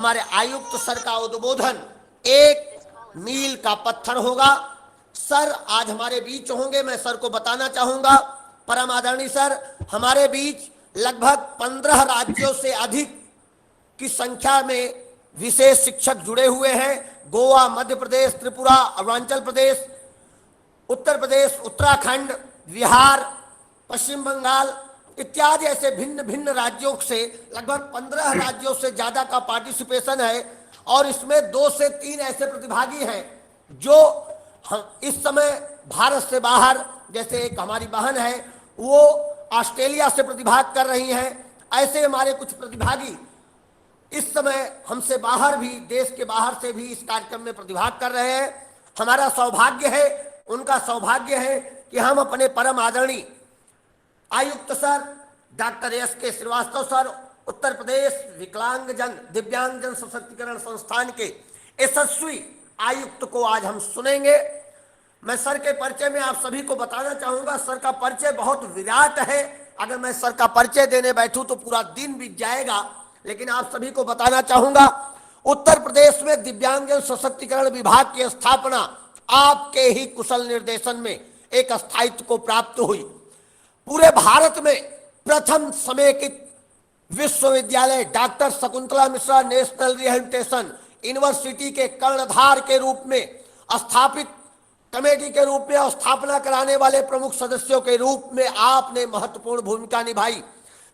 हमारे आयुक्त सर का उद्बोधन एक मील का पत्थर होगा। सर आज हमारे बीच होंगे। मैं सर को बताना चाहूंगा, परम आदरणीय सर, हमारे बीच लगभग 15 राज्यों से अधिक की संख्या में विशेष शिक्षक जुड़े हुए हैं। गोवा, मध्य प्रदेश, त्रिपुरा, अरुणाचल प्रदेश, उत्तर प्रदेश, उत्तराखंड, बिहार, पश्चिम बंगाल इत्यादि ऐसे भिन्न भिन्न राज्यों से लगभग 15 राज्यों से ज़्यादा का पार्टिसिपेशन है। और इसमें 2 से 3 ऐसे प्रतिभागी हैं जो इस समय भारत से बाहर, जैसे एक हमारी बहन है वो ऑस्ट्रेलिया से प्रतिभाग कर रही हैं। ऐसे हमारे कुछ प्रतिभागी इस समय हमसे बाहर भी, देश के बाहर से भी इस कार्यक्रम में प्रतिभाग कर रहे हैं। हमारा सौभाग्य है, उनका सौभाग्य है कि हम अपने परम आदरणीय आयुक्त sir doctor S K. Srivastava sir, Uttar Pradesh विकलांगजन दिव्यांगजन सशक्तिकरण संस्थान के यशस्वी आयुक्त को आज हम सुनेंगे। मैं सर के परिचय में आप सभी को बताना चाहूंगा, सर का परिचय बहुत विराट है। अगर मैं सर का परिचय देने बैठूं तो पूरा दिन बीत जाएगा, लेकिन आप सभी को बताना चाहूंगा, उत्तर प्रदेश में दिव्यांगजन सशक्तिकरण विभाग की स्थापना आपके ही कुशल निर्देशन में एक स्थायित्व को प्राप्त हुई। पूरे भारत में प्रथम समेकित विश्वविद्यालय doctor Shakuntala Mishra national rehabilitation university के कर्णधार के रूप में स्थापित कमेटी के रूप में स्थापना कराने वाले प्रमुख सदस्यों के रूप में आपने महत्वपूर्ण भूमिका निभाई।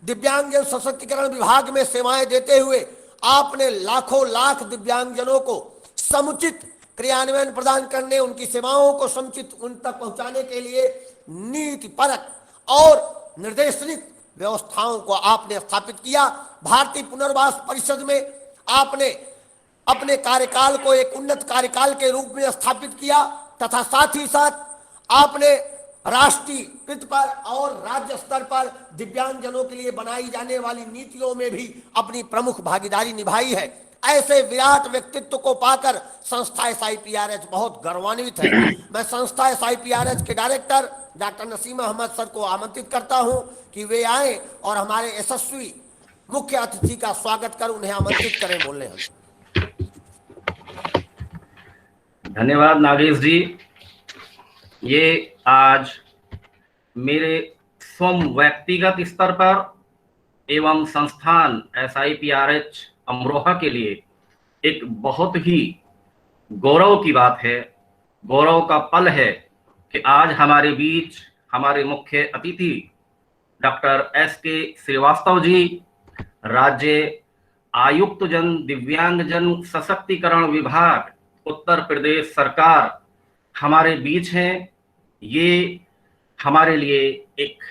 दिव्यांगजन सशक्तिकरण विभाग में सेवाएं देते हुए आपने लाखों लाख दिव्यांगजनों को समुचित क्रियान्वयन प्रदान करने, उनकी सेवाओं को समुचित उन तक पहुंचाने के लिए नीतिपरक और निर्देशित व्यवस्थाओं को आपने स्थापित किया। भारतीय पुनर्वास परिषद में आपने अपने कार्यकाल को एक उन्नत कार्यकाल के रूप में स्थापित किया तथा साथ ही साथ आपने राष्ट्रीय कृत पर और राज्य स्तर पर दिव्यांगजनों के लिए बनाई जाने वाली नीतियों में भी अपनी प्रमुख भागीदारी निभाई है। ऐसे विराट व्यक्तित्व को पाकर संस्था SIPRH बहुत गौरवान्वित है। मैं संस्था SIPRH के director doctor Naseem Ahmed sir को आमंत्रित करता हूं कि वे आए और हमारे यशस्वी मुख्य अतिथि का स्वागत कर उन्हें आमंत्रित करें बोलने। हम धन्यवाद नागेश जी। ये आज मेरे स्वयं व्यक्तिगत स्तर पर एवं संस्थान SIPRH अमरोहा के लिए एक बहुत ही गौरव की बात है, गौरव का पल है कि आज हमारे बीच हमारे मुख्य अतिथि डॉक्टर S.के. श्रीवास्तव जी, राज्य आयुक्त जन दिव्यांगजन सशक्तिकरण विभाग उत्तर प्रदेश सरकार हमारे बीच हैं। ये हमारे लिए एक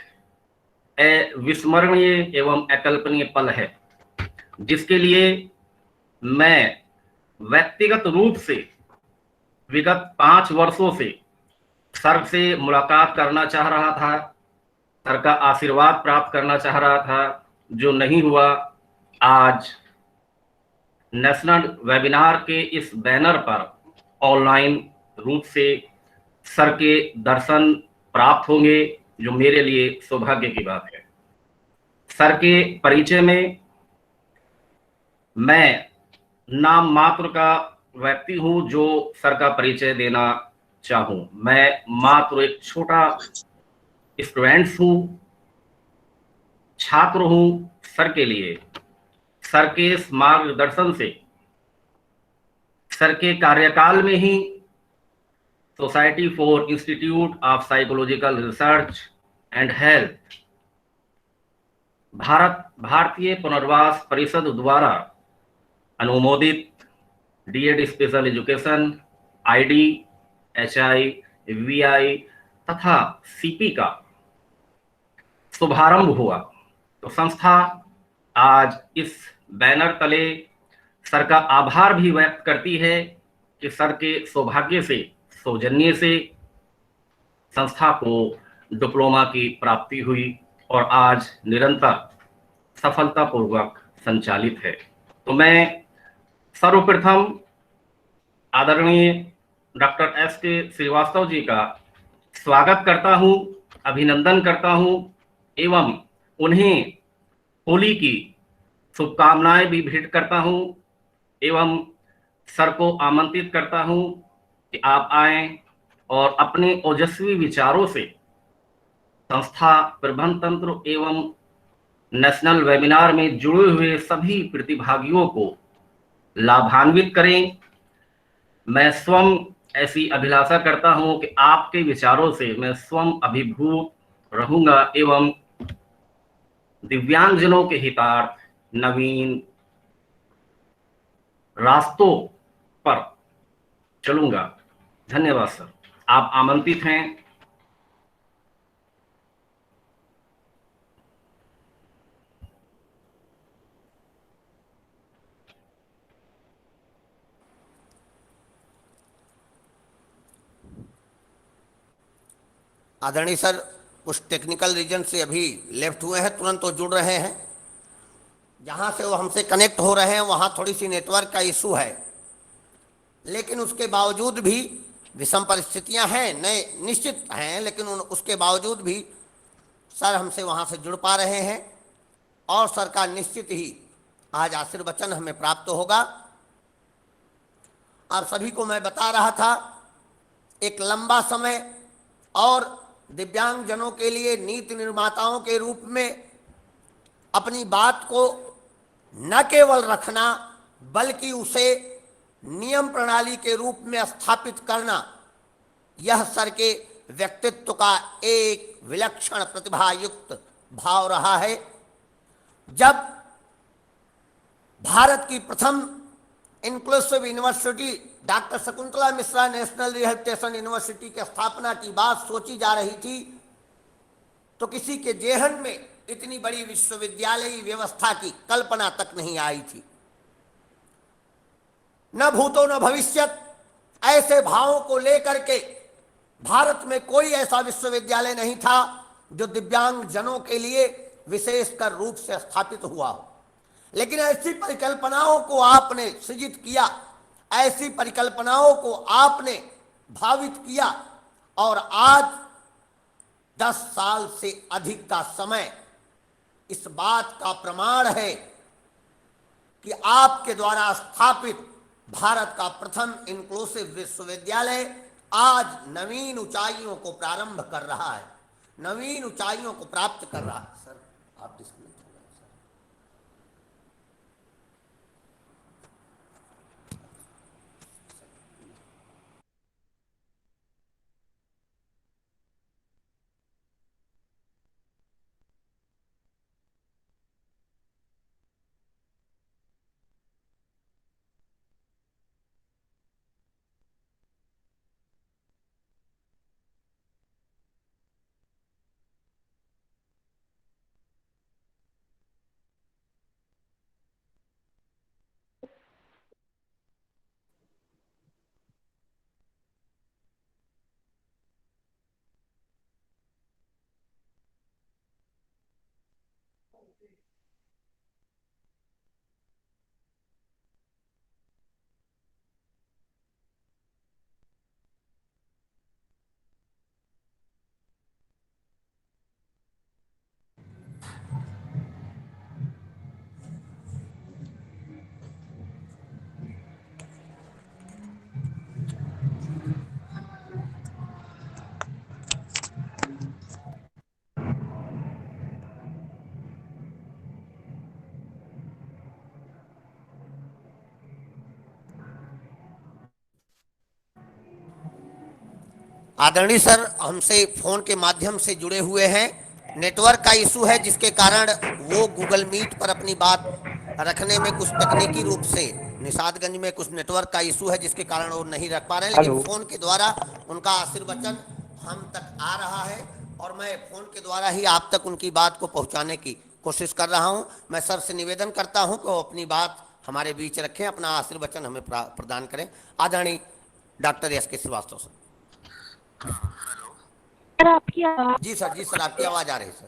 अविस्मरणीय एवं अकल्पनीय पल है, जिसके लिए मैं व्यक्तिगत रूप से विगत 5 वर्षों से सर से मुलाकात करना चाह रहा था, सर का आशीर्वाद प्राप्त करना चाह रहा था, जो नहीं हुआ। आज नेशनल वेबिनार के इस बैनर पर ऑनलाइन रूप से सर के दर्शन प्राप्त होंगे, जो मेरे लिए सौभाग्य की बात है। सर के परिचय में मैं नाम मात्र का व्यक्ति हूं जो सर का परिचय देना चाहूं। मैं मात्र एक छोटा स्टूडेंट हूं, छात्र हूं सर के लिए। सर के इस मार्गदर्शन से, सर के कार्यकाल में ही society for institute of psychological research and health भारतीय पुनर्वास परिषद द्वारा अनुमोदित DED special education, ID, HI, VI तथा CP का शुभारंभ हुआ। तो संस्था आज इस बैनर तले सर का आभार भी व्यक्त करती है कि सर के सौभाग्य से, सौजन्य से संस्था को डिप्लोमा की प्राप्ति हुई और आज निरंतर सफलतापूर्वक संचालित है। तो मैं सर्वप्रथम आदरणीय डॉक्टर S.के. श्रीवास्तव जी का स्वागत करता हूं, अभिनंदन करता हूं एवं उन्हें होली की शुभकामनाएं भी भेंट करता हूं। एवं सर को आमंत्रित करता हूं कि आप आएं और अपने ओजस्वी विचारों से संस्था प्रबंध तंत्र एवं नेशनल वेबिनार में जुड़े हुए सभी प्रतिभागियों को लाभान्वित करें। मैं स्वयं ऐसी अभिलाषा करता हूं कि आपके विचारों से मैं स्वयं अभिभूत रहूंगा एवं दिव्यांगजनों के हितार्थ नवीन रास्तों पर चलूंगा। धन्यवाद सर, आप आमंत्रित हैं। आदरणीय सर कुछ टेक्निकल रीजन से अभी लेफ्ट हुए हैं, तुरंत वो जुड़ रहे हैं। जहाँ से वो हमसे कनेक्ट हो रहे हैं वहाँ थोड़ी सी नेटवर्क का इशू है, लेकिन उसके बावजूद भी विषम परिस्थितियाँ हैं, नए निश्चित हैं, लेकिन उसके बावजूद भी सर हमसे वहाँ से जुड़ पा रहे हैं और सर का निश्चित ही आज आशीर्वचन हमें प्राप्त होगा। और सभी को मैं बता रहा था, एक लंबा समय और दिव्यांगजनों के लिए नीति निर्माताओं के रूप में अपनी बात को न केवल रखना बल्कि उसे नियम प्रणाली के रूप में स्थापित करना, यह सर के व्यक्तित्व का एक विलक्षण प्रतिभायुक्त भाव रहा है। जब भारत की प्रथम inclusive university doctor Shakuntala Mishra national rehabilitation university की स्थापना की बात सोची जा रही थी, तो किसी के जेहन में इतनी बड़ी विश्वविद्यालयी व्यवस्था की कल्पना तक नहीं आई थी। न भूतो न भविष्यत ऐसे भावों को लेकर के भारत में कोई ऐसा विश्वविद्यालय नहीं था जो दिव्यांग जनों के लिए विशेषकर रूप से स्थापित हुआ हो। लेकिन ऐसी परिकल्पनाओं को आपने सृजित किया, ऐसी परिकल्पनाओं को आपने भावित किया, और आज 10 साल से अधिक का समय इस बात का प्रमाण है कि आपके द्वारा स्थापित भारत का प्रथम इंक्लूसिव विश्वविद्यालय आज नवीन ऊंचाइयों को प्रारंभ कर रहा है, नवीन ऊंचाइयों को प्राप्त कर रहा है। सर आप डिस्कनेक्ट हो गए सर। आदरणीय सर हमसे फोन के माध्यम से जुड़े हुए हैं। नेटवर्क का इशू है जिसके कारण वो गूगल मीट पर अपनी बात रखने में कुछ तकनीकी रूप से निषादगंज में कुछ नेटवर्क का इशू है जिसके कारण वो नहीं रख पा रहे हैं, लेकिन फोन के द्वारा उनका आशीर्वचन हम तक आ रहा है और मैं फोन के द्वारा ही आप तक उनकी बात को पहुंचाने की कोशिश कर रहा हूं। मैं सर से निवेदन करता हूं कि वो अपनी बात हमारे बीच रखें, अपना आशीर्वचन हमें प्रदान करें। आदरणीय डॉक्टर एस के श्रीवास्तव सर। सर आपकी आवाज जी सर, जी सर, आपकी आवाज आ रही है सर।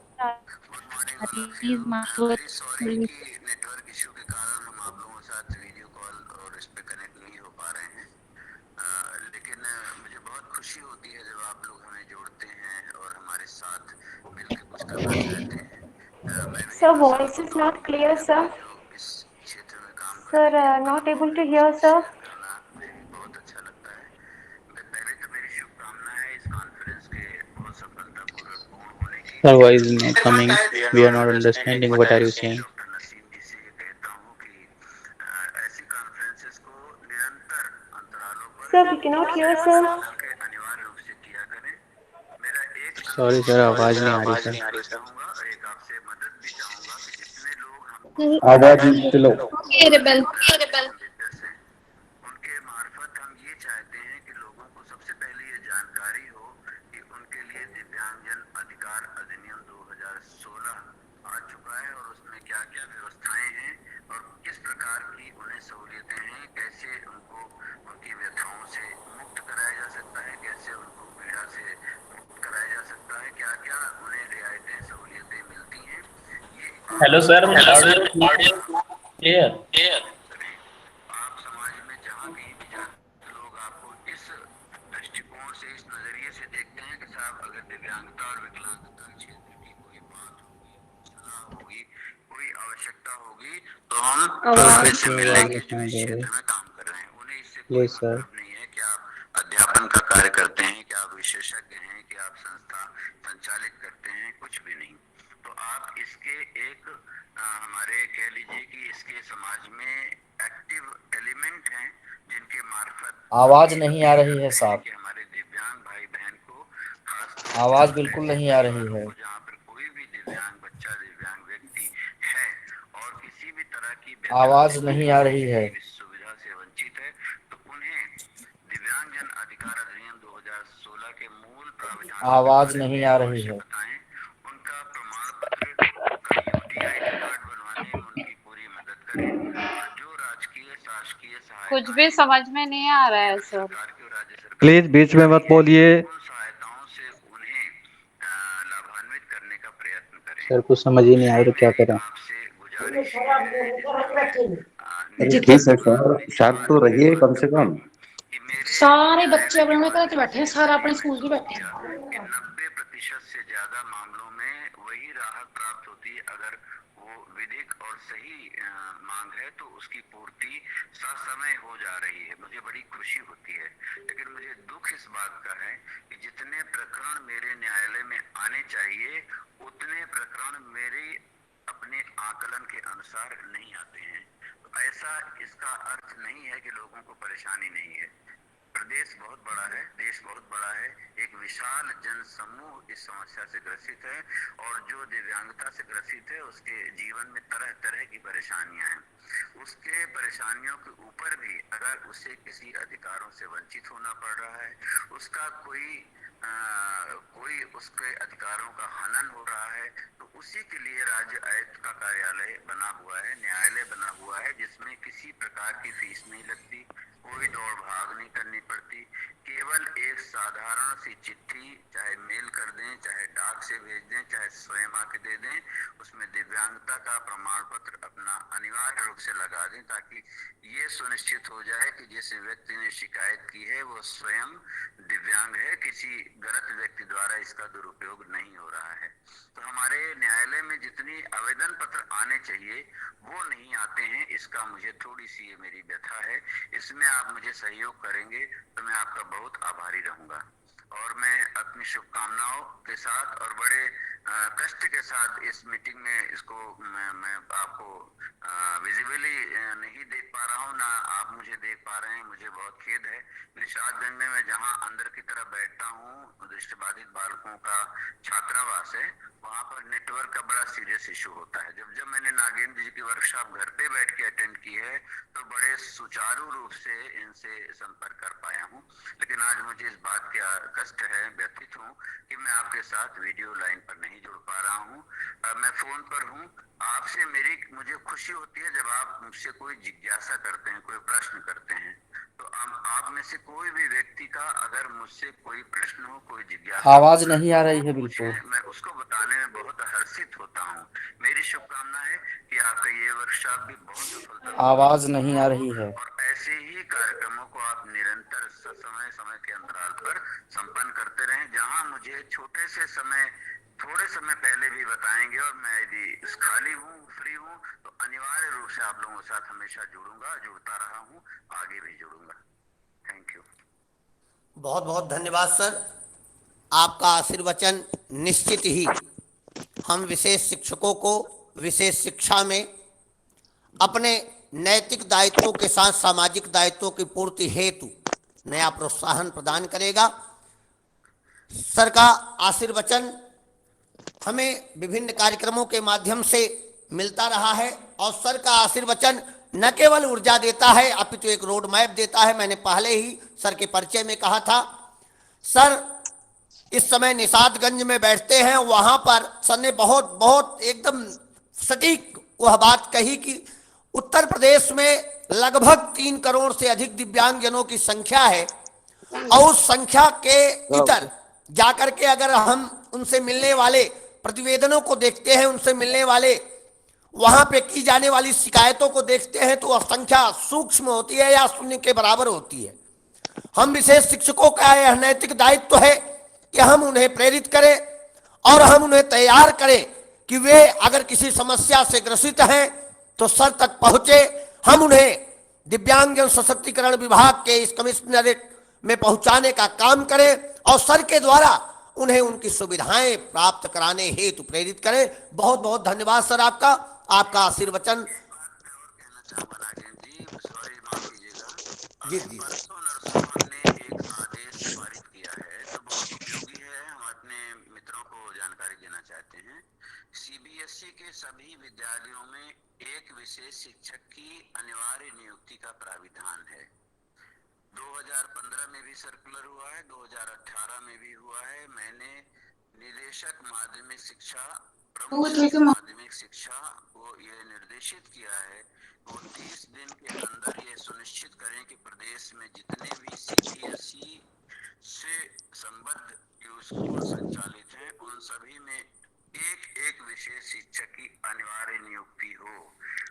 प्लीज नेटवर्क इशू के कारण हम आप लोगों के साथ वीडियो कॉल और इस पे कनेक्ट नहीं हो पा रहे हैं, लेकिन मुझे बहुत खुशी होती है जब आप लोग हमें जोड़ते हैं और हमारे साथ मिलकर कुछ करना चाहते हैं। Sir voice is not clear sir. जो इस क्षेत्र में काम Sir, not able to hear, sir. मुझे भी बहुत अच्छा लगता है। पहले तो मेरी शुभकामनाएं है इस कॉन्फ्रेंस के बहुत सफलतापूर्वक पूर्ण होने की। Sir, why is not coming? We are not understanding. What are you saying? Doctor Naseem ji से ये कहता हूँ कि ऐसी कॉन्फ्रेंसेस को निरंतर अंतरालों पर Sir, we cannot hear, sir. के अनिवार्य रूप से किया करें। मेरा एक Sorry sir, आवाज नहीं आ रही सर। चाहूंगा और एक आपसे मदद भी चाहूंगा कि जितने लोग हमको आवाज चलो। लीडर्स हैं उनके मार्फत हम ये चाहते हैं कि लोगों को सबसे पहले ये जानकारी हो कि उनके लिए दिव्यांगजन अधिकार अधिनियम 2016 आ चुका है और उसमें क्या क्या व्यवस्थाएं हैं और किस प्रकार की उन्हें सहूलियतें हैं, कैसे उनको उनकी व्यथाओं से मुक्त कराया जा सकता है, कैसे उनको पीड़ा से मुक्त कराया जा सकता है, क्या क्या उन्हें रियायतें सहूलियतें मिलती हैं। ये हेलो सर, क्लियर। आप समाज में जहाँ कहीं भी जाते लोग आपको इस दृष्टिकोण से इस नजरिए से देखते हैं कि साहब अगर दिव्यांगता और विकलांगता क्षेत्र की कोई बात होगी, सलाह होगी, कोई आवश्यकता होगी तो हम से मिलेंगे जो इस क्षेत्र में काम कर रहे हैं। उन्हें इससे कोई मतलब नहीं है कि आप अध्यापन का कार्य करते हैं, कि आप विशेषज्ञ हैं, कि आप संस्था संचालित करते हैं, कुछ भी नहीं। तो आप इसके एक हमारे कह लीजिए कि इसके समाज में एक्टिव एलिमेंट हैं जिनके मार्फत आवाज नहीं आ रही है साहब, कि हमारे दिव्यांग भाई बहन को खास आवाज बिल्कुल नहीं आ रही है। जहाँ पर कोई भी दिव्यांग बच्चा दिव्यांग व्यक्ति है और किसी भी तरह की आवाज नहीं आ रही है। सुविधा से वंचित है तो उन्हें दिव्यांगजन अधिकार अधिनियम 2016 के मूल प्रावधान आवाज नहीं आ रही है। बताएं, उनका प्रमाण पत्र, उनका यूटीआई कार्ड बनवाने में उनकी पूरी मदद करें और जो राजकीय शासकीय सहायता कुछ भी समझ में नहीं आ रहा है सर। सरकार की और राज्य सरकार प्लीज बीच में मत बोलिए। उन सहायताओं से उन्हें लाभान्वित करने का प्रयत्न करें। सर कुछ समझ ही नहीं आ रहा, क्या करें? आपसे गुजारिश है ठीक है सर, शांत तो रहिए कम से कम। सारे बच्चे अपने करके बैठे हैं, सारा अपने स्कूल के बैठे हैं। 90% से ज्यादा मामलों में वही राहत प्राप्त होती है अगर वो विधिक और सही मांग है तो उसकी पूर्ति ससमय हो जा रही है। मुझे बड़ी खुशी होती है, लेकिन मुझे दुख इस बात का है कि जितने प्रकरण मेरे न्यायालय में आने चाहिए उतने प्रकरण मेरे अपने आकलन के अनुसार नहीं आते हैं। तो ऐसा इसका अर्थ नहीं है कि लोगों को परेशानी नहीं है। प्रदेश बहुत बड़ा है, देश बहुत बड़ा है, एक विशाल जन समूह इस समस्या से ग्रसित है और जो दिव्यांगता से ग्रसित है उसके जीवन में तरह तरह की परेशानियां हैं। उसके परेशानियों के ऊपर भी अगर उसे किसी अधिकारों से वंचित होना पड़ रहा है, उसका कोई उसके अधिकारों का हनन हो रहा है, तो उसी के लिए राज्य आयुक्त का कार्यालय बना हुआ है, न्यायालय बना हुआ है, जिसमें किसी प्रकार की फीस नहीं लगती, कोई दौड़ भाग नहीं करनी पड़ती। केवल एक साधारण सी चिट्ठी चाहे मेल कर दें, चाहे डाक से भेज दें, चाहे स्वयं आके दे दें, उसमें दिव्यांगता का प्रमाण पत्र अपना अनिवार्य रूप से लगा दें ताकि ये सुनिश्चित हो जाए कि जिस व्यक्ति ने शिकायत की है वो स्वयं दिव्यांग है, किसी गलत व्यक्ति द्वारा इसका दुरुपयोग नहीं हो रहा है। तो हमारे न्यायालय में जितनी आवेदन पत्र आने चाहिए वो नहीं आते हैं, इसका मुझे थोड़ी सी ये मेरी व्यथा है। इसमें आप मुझे सहयोग करेंगे तो मैं आपका बहुत आभारी रहूंगा और मैं अपनी शुभकामनाओं के साथ और बड़े कष्ट के साथ इस मीटिंग में इसको मैं आपको विजिबली नहीं देख पा रहा हूँ, ना आप मुझे देख पा रहे हैं, मुझे बहुत खेद है। निषादगंज में मैं जहाँ अंदर की तरफ बैठता हूँ, दृष्टिबाधित बालकों का छात्रावास है, वहाँ पर नेटवर्क का बड़ा सीरियस इशू होता है। जब मैंने नागेंद्र जी की वर्कशॉप घर पे बैठ के अटेंड की है तो बड़े सुचारू रूप से इनसे संपर्क कर पाया हूँ, लेकिन आज मुझे इस बात का कष्ट है, व्यथित हूँ कि मैं आपके साथ वीडियो लाइन पर नहीं जुड़ पा रहा हूँ। मैं फोन पर हूँ आपसे। मुझे खुशी होती है जब आप मुझसे कोई जिज्ञासा करते हैं, कोई प्रश्न करते हैं। तो आप में से कोई भी व्यक्ति का अगर मुझसे कोई प्रश्न हो, कोई जिज्ञासा, आवाज नहीं आ रही है बिल्कुल। मैं उसको बताने में बहुत हर्षित होता हूँ। मेरी शुभकामना है कि आपका ये वर्कशॉप भी बहुत सफलता। आवाज नहीं आ रही है। और ऐसे ही कार्यक्रमों को आप निरंतर समय के अंतराल पर संपन्न करते रहें। जहाँ मुझे थोड़े समय पहले भी बताएंगे और मैं यदि खाली हूँ फ्री हूँ तो अनिवार्य रूप से आप लोगों के साथ हमेशा जुड़ूंगा, जुड़ता रहा हूँ, आगे भी जुड़ूंगा। Thank you. बहुत बहुत धन्यवाद सर, आपका आशीर्वचन निश्चित ही हम विशेष शिक्षकों को विशेष शिक्षा में अपने नैतिक दायित्वों के साथ सामाजिक दायित्वों की पूर्ति हेतु नया प्रोत्साहन प्रदान करेगा। सर का आशीर्वचन हमें विभिन्न कार्यक्रमों के माध्यम से मिलता रहा है और सर का आशीर्वचन न केवल ऊर्जा देता है अपितु एक रोड मैप देता है। मैंने पहले ही सर के परिचय में कहा था, सर इस समय निषादगंज में बैठते हैं, वहां पर सर ने बहुत बहुत एकदम सटीक वह बात कही कि उत्तर प्रदेश में लगभग 3 करोड़ से अधिक दिव्यांगजनों की संख्या है और उस संख्या के इतर जाकर के अगर हम उनसे मिलने वाले प्रतिवेदनों को देखते हैं, उनसे मिलने वाले वहां पे की जाने वाली शिकायतों को देखते हैं तो वह संख्या सूक्ष्म होती है या शून्य के बराबर होती है। हम विशेष शिक्षकों का यह नैतिक दायित्व है कि हम उन्हें प्रेरित करें और हम उन्हें तैयार करें कि वे अगर किसी समस्या से ग्रसित हैं तो सर तक पहुंचे। हम उन्हें दिव्यांगजन सशक्तिकरण विभाग के इस कमिश्नरेट में पहुंचाने का काम करें और सर के द्वारा उन्हें उनकी सुविधाएं प्राप्त कराने हेतु प्रेरित करें। बहुत बहुत धन्यवाद सर आपका, आपका आशीर्वचन। जी जी हमने एक आदेश पारित किया है तो बहुत उपयोगी है, हम अपने मित्रों को जानकारी देना चाहते हैं। सीबीएसई के सभी विद्यालयों में एक विशेष शिक्षक की अनिवार्य नियुक्ति का प्राविधान है। 2015 में भी सर्कुलर हुआ है, 2018 में भी हुआ है। मैंने निदेशक माध्यमिक शिक्षा, प्रमुख माध्यमिक शिक्षा को यह निर्देशित किया है वो 30 दिन के अंदर ये सुनिश्चित करें कि प्रदेश में जितने भी सीबीएसई से संबद्ध जो स्कूल संचालित हैं उन सभी में एक विशेष शिक्षक की अनिवार्य नियुक्ति हो।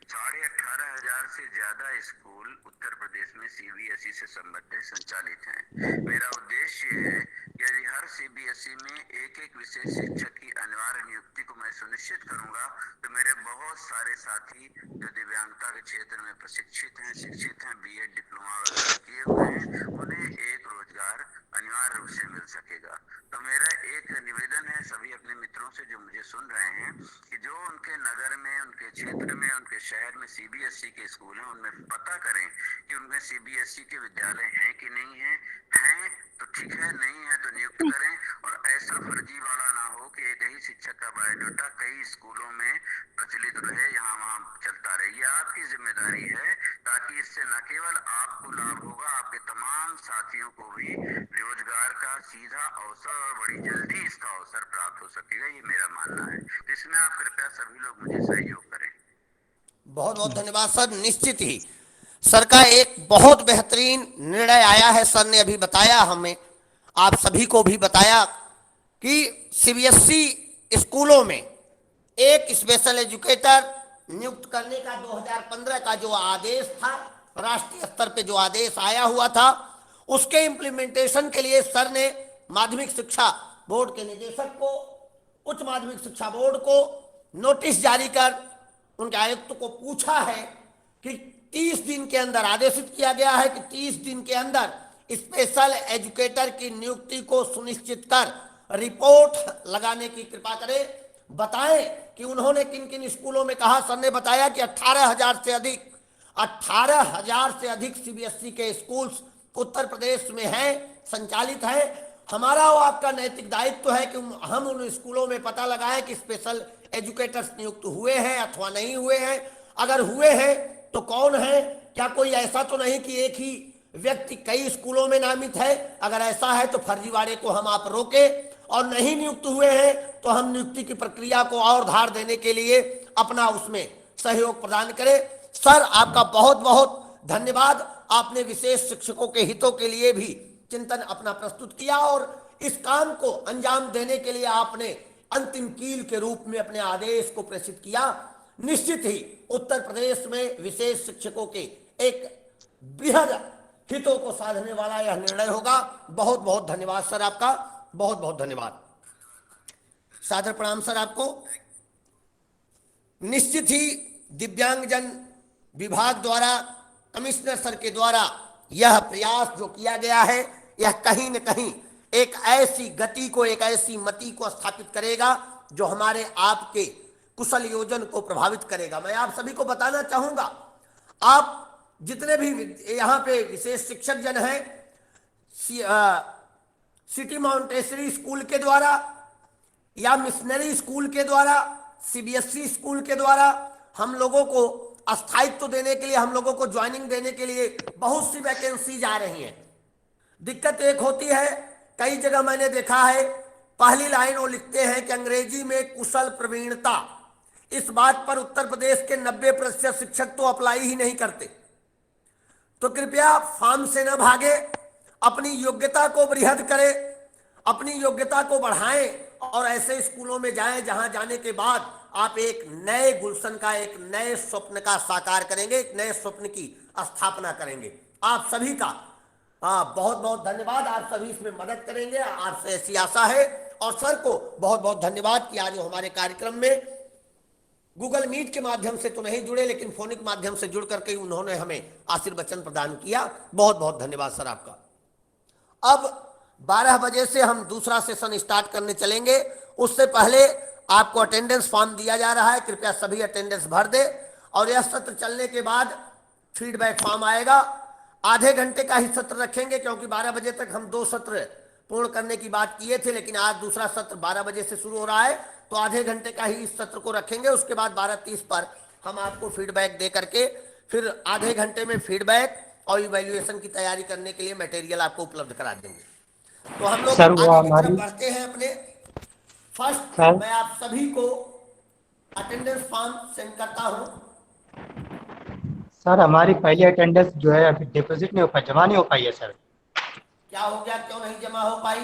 18,500 से ज्यादा स्कूल उत्तर प्रदेश में सीबीएसई से संबद्ध संचालित हैं। मेरा उद्देश्य है यदि हर सीबीएसई में एक विशेष शिक्षक की अनिवार्य नियुक्ति को मैं सुनिश्चित करूंगा तो मेरे बहुत सारे साथी जो दिव्यांगता के क्षेत्र में प्रशिक्षित हैं, शिक्षित हैं, बीएड डिप्लोमा वगैरह किए हुए हैं, उन्हें एक रोजगार अनिवार्य रूप से मिल सकेगा। तो मेरा एक निवेदन है सभी अपने मित्रों से जो मुझे सुन रहे हैं कि जो उनके नगर में, उनके क्षेत्र में, उनके शहर में सीबीएसई के स्कूल हैं उनमें पता करें कि उनमें सीबीएसई के विद्यालय हैं कि नहीं है। हैं तो ठीक है, नहीं है तो नियुक्त करें और ऐसा फर्जी वाला ना हो कि एक ही शिक्षक का बायोडाटा कई स्कूलों में प्रचलित रहे, यहाँ वहाँ चलता रहे। ये आपकी जिम्मेदारी है ताकि इससे न केवल आपको लाभ होगा, आपके तमाम साथियों को भी रोजगार का सीधा अवसर और बड़ी जल्दी इसका अवसर प्राप्त हो सकेगा, ये मेरा मानना है। इसमें आप कृपया सभी लोग मुझे सहयोग करें। बहुत बहुत धन्यवाद सर। निश्चित ही सर का एक बहुत बेहतरीन निर्णय आया है। सर ने अभी बताया, हमें आप सभी को भी बताया कि सीबीएसई स्कूलों में एक स्पेशल एजुकेटर नियुक्त करने का 2015 का जो आदेश था, राष्ट्रीय स्तर पे जो आदेश आया हुआ था, उसके इम्प्लीमेंटेशन के लिए सर ने माध्यमिक शिक्षा बोर्ड के निदेशक को, उच्च माध्यमिक शिक्षा बोर्ड को नोटिस जारी कर उनके आयुक्त को पूछा है कि 30 दिन के अंदर, आदेशित किया गया है कि 30 दिन के अंदर स्पेशल एजुकेटर की नियुक्ति को सुनिश्चित कर रिपोर्ट लगाने की कृपा करें। बताएं कि उन्होंने किन किन स्कूलों में कहा। सर ने बताया कि 18,000 से अधिक सीबीएसई के स्कूल्स उत्तर प्रदेश में हैं, संचालित हैं। हमारा वो आपका नैतिक दायित्व है कि हम उन स्कूलों में पता लगाएं कि स्पेशल एजुकेटर्स नियुक्त हुए हैं अथवा नहीं हुए हैं। अगर हुए हैं तो कौन है, क्या कोई ऐसा तो नहीं कि एक ही व्यक्ति कई स्कूलों में नामित है। अगर ऐसा है तो फर्जीवाड़े को हम आप रोकें, और नहीं नियुक्त हुए हैं तो हम नियुक्ति की प्रक्रिया को और धार देने के लिए अपना उसमें सहयोग प्रदान करें। सर आपका बहुत बहुत धन्यवाद। आपने विशेष शिक्षकों के हितों के लिए भी चिंतन अपना प्रस्तुत किया और इस काम को अंजाम देने के लिए आपने अंतिम कील के रूप में अपने आदेश को प्रेषित किया। निश्चित ही उत्तर प्रदेश में विशेष शिक्षकों के एक बृहद हितों को साधने वाला यह निर्णय होगा। बहुत बहुत धन्यवाद सर आपका, बहुत बहुत धन्यवाद। सादर प्रणाम सर आपको। निश्चित ही दिव्यांगजन विभाग द्वारा, कमिश्नर सर के द्वारा यह प्रयास जो किया गया है, यह कहीं न कहीं एक ऐसी गति को, एक ऐसी मति को स्थापित करेगा जो हमारे आपके कुशल योजन को प्रभावित करेगा। मैं आप सभी को बताना चाहूंगा, आप जितने भी यहाँ पे विशेष शिक्षक जन हैं, सिटी माउंटेसरी स्कूल के द्वारा या मिशनरी स्कूल के द्वारा, सीबीएसई स्कूल के द्वारा हम लोगों को अस्थायित्व देने के लिए, हम लोगों को ज्वाइनिंग देने के लिए बहुत सी वैकेंसीज आ रही हैं। दिक्कत एक होती है, कई जगह मैंने देखा है, पहली लाइन वो लिखते हैं कि अंग्रेजी में कुशल प्रवीणता। इस बात पर उत्तर प्रदेश के 90% शिक्षक तो अप्लाई ही नहीं करते। तो कृपया फॉर्म से न भागे, अपनी योग्यता को बृहद करें, अपनी योग्यता को बढ़ाएं और ऐसे स्कूलों में जाएं जहां जाने के बाद आप एक नए गुलशन का, एक नए स्वप्न का साकार करेंगे, एक नए स्वप्न की स्थापना करेंगे। आप सभी का बहुत बहुत धन्यवाद। आप सभी इसमें मदद करेंगे, आपसे ऐसी आशा है। और सर को बहुत बहुत धन्यवाद कि आज हमारे कार्यक्रम में गूगल मीट के माध्यम से तो नहीं जुड़े, लेकिन फोनिक माध्यम से जुड़ करके उन्होंने हमें आशीर्वचन प्रदान किया। बहुत बहुत धन्यवाद सर आपका। अब 12 बजे से हम दूसरा सेशन स्टार्ट करने चलेंगे। उससे पहले आपको अटेंडेंस फॉर्म दिया जा रहा है, कृपया सभी अटेंडेंस भर दे। और यह सत्र चलने के बाद फीडबैक फॉर्म आएगा। आधे घंटे का ही सत्र रखेंगे, क्योंकि 12 बजे तक हम 2 सत्र पूर्ण करने की बात किए थे, लेकिन आज दूसरा सत्र 12 बजे से शुरू हो रहा है, तो आधे घंटे का ही इस सत्र को रखेंगे। उसके बाद 12:30 पर हम आपको फीडबैक दे करके फिर आधे घंटे में फीडबैक और इवैल्यूएशन की तैयारी करने के लिए मटेरियल आपको उपलब्ध करा देंगे। तो हम लोग आगे की तरफ बढ़ते हैं अपने। फर्स्ट मैं आप सभी को अटेंडेंस फॉर्म सेंड करता हूं। सर हमारी पहली अटेंडेंस जो है अभी डिपॉजिट नहीं हो पाई, जमा नहीं हो पाई है सर। क्या हो गया, क्यों नहीं जमा हो पाई?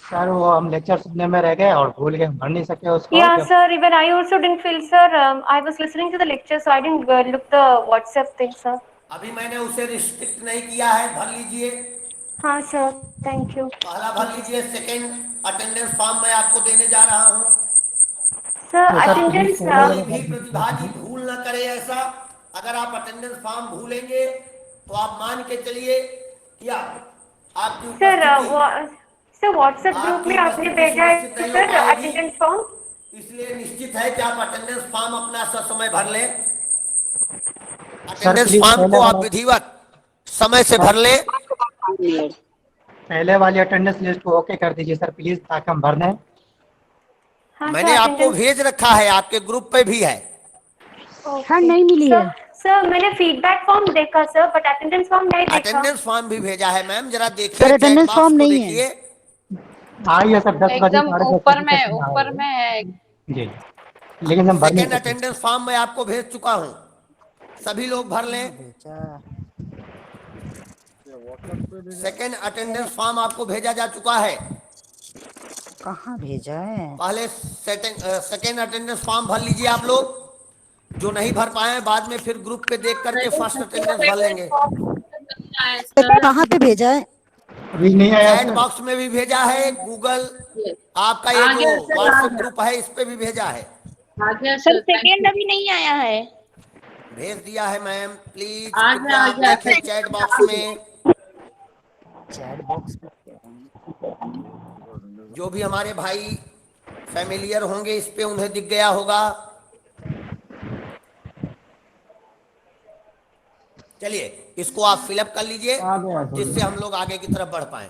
सर वो हम लेक्चर सुनने में रह गए और भूल गए, भर नहीं सके उसको। Yeah, sir. Even I also didn't feel, sir. I was listening to the lecture, so I didn't look the WhatsApp thing, sir. अभी मैंने उसे रिस्ट्रिक्ट नहीं किया है, भर लीजिए। हाँ सर, थैंक यू। पहला भर लीजिए। सेकंड अटेंडेंस फॉर्म मैं आपको देने जा रहा हूँ। सर अटेंडेंस कोई भी प्रतिभागी भूल न करे ऐसा। अगर आप अटेंडेंस फॉर्म भूलेंगे तो आप मान के चलिए क्या आपकी सर व्हाट्सएप ग्रुप में आपने भेजा है सर अटेंडेंस फॉर्म, इसलिए निश्चित है कि आप अटेंडेंस फॉर्म अपना समय भर लें। अटेंडेंस फॉर्म को आप विधिवत समय से भर लें। पहले वाली अटेंडेंस लिस्ट को ओके कर दीजिए सर प्लीज, ताकि हम भर दें। मैंने आपको भेज रखा है, आपके ग्रुप पे भी है। सर नहीं मिली है सर। मैंने फीडबैक फॉर्म देखा सर, बट अटेंडेंस फॉर्म नहीं देखा। अटेंडेंस फॉर्म भी भेजा है मैम, जरा देखिए। सर अटेंडेंस फॉर्म नहीं है। आइए सर 10 बजे ऊपर में है जी, लेकिन हम सेकंड अटेंडेंस फॉर्म मैं आपको भेज चुका हूँ, सभी लोग भर लें। सेकंड अटेंडेंस फॉर्म आपको भेजा जा चुका है। कहाँ भेजा है? पहले सेकंड अटेंडेंस फॉर्म भर लीजिए आप लोग। जो नहीं भर पाए बाद में फिर ग्रुप पे देख करके फर्स्ट अटेंडेंस भर लेंगे। कहाँ पे भेजा है? अभी नहीं आया। चैट बॉक्स में भी भेजा है, गूगल आपका ये जो व्हाट्सएप ग्रुप है इस पे भी भेजा है। सर सेकेंड अभी नहीं आया है। भेज दिया है मैम, प्लीज आप देखिए चैट बॉक्स में। चैट बॉक्स में जो भी हमारे भाई फैमिलियर होंगे इस पे उन्हें दिख गया होगा। चलिए इसको आप फिलअप कर लीजिए, जिससे हम लोग आगे की तरफ बढ़ पाए।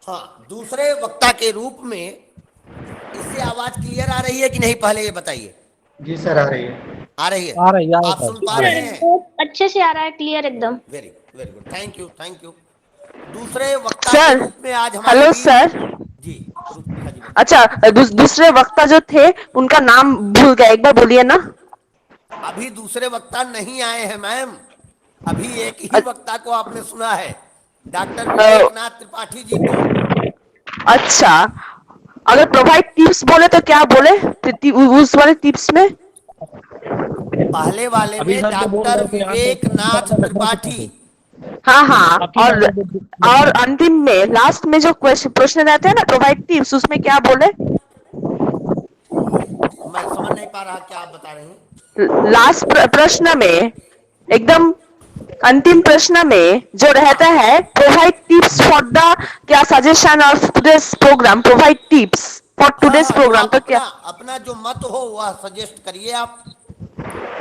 हाँ, दूसरे वक्ता के रूप में इससे आवाज क्लियर आ रही है कि नहीं, पहले ये बताइए। जी सर आ रही है। आ रही है, आ रही है। आप सुन पा रहे हैं? अच्छे से आ रहा है, क्लियर एकदम। Very good, thank you. दूसरे वक्ता के रूप में आज हमारे हेलो सर जी। अच्छा, दूसरे वक्ता जो थे उनका नाम भूल गया, एक बार बोलिए ना। अभी दूसरे वक्ता नहीं आए हैं मैम, अभी एक ही वक्ता को आपने सुना है, डॉक्टर विवेकनाथ त्रिपाठी जी को। अच्छा, अगर प्रोवाइड टिप्स बोले तो क्या बोले उस वाले टिप्स में? पहले वाले में डॉक्टर विवेकनाथ त्रिपाठी हाँ हाँ, और अंतिम में लास्ट में जो प्रश्न रहते हैं ना, प्रोवाइड टिप्स, उसमें क्या बोले? मैं समझ नहीं पा रहा क्या आप बता रहे हैं। लास्ट प्रश्न में, एकदम अंतिम प्रश्न में जो रहता है, प्रोवाइड टिप्स फॉर द क्या suggestion of today's program, provide tips for हाँ टुडेस हाँ, तो प्रोग्राम, आप तो क्या? अपना जो मत हो वह सजेस्ट करिए आप।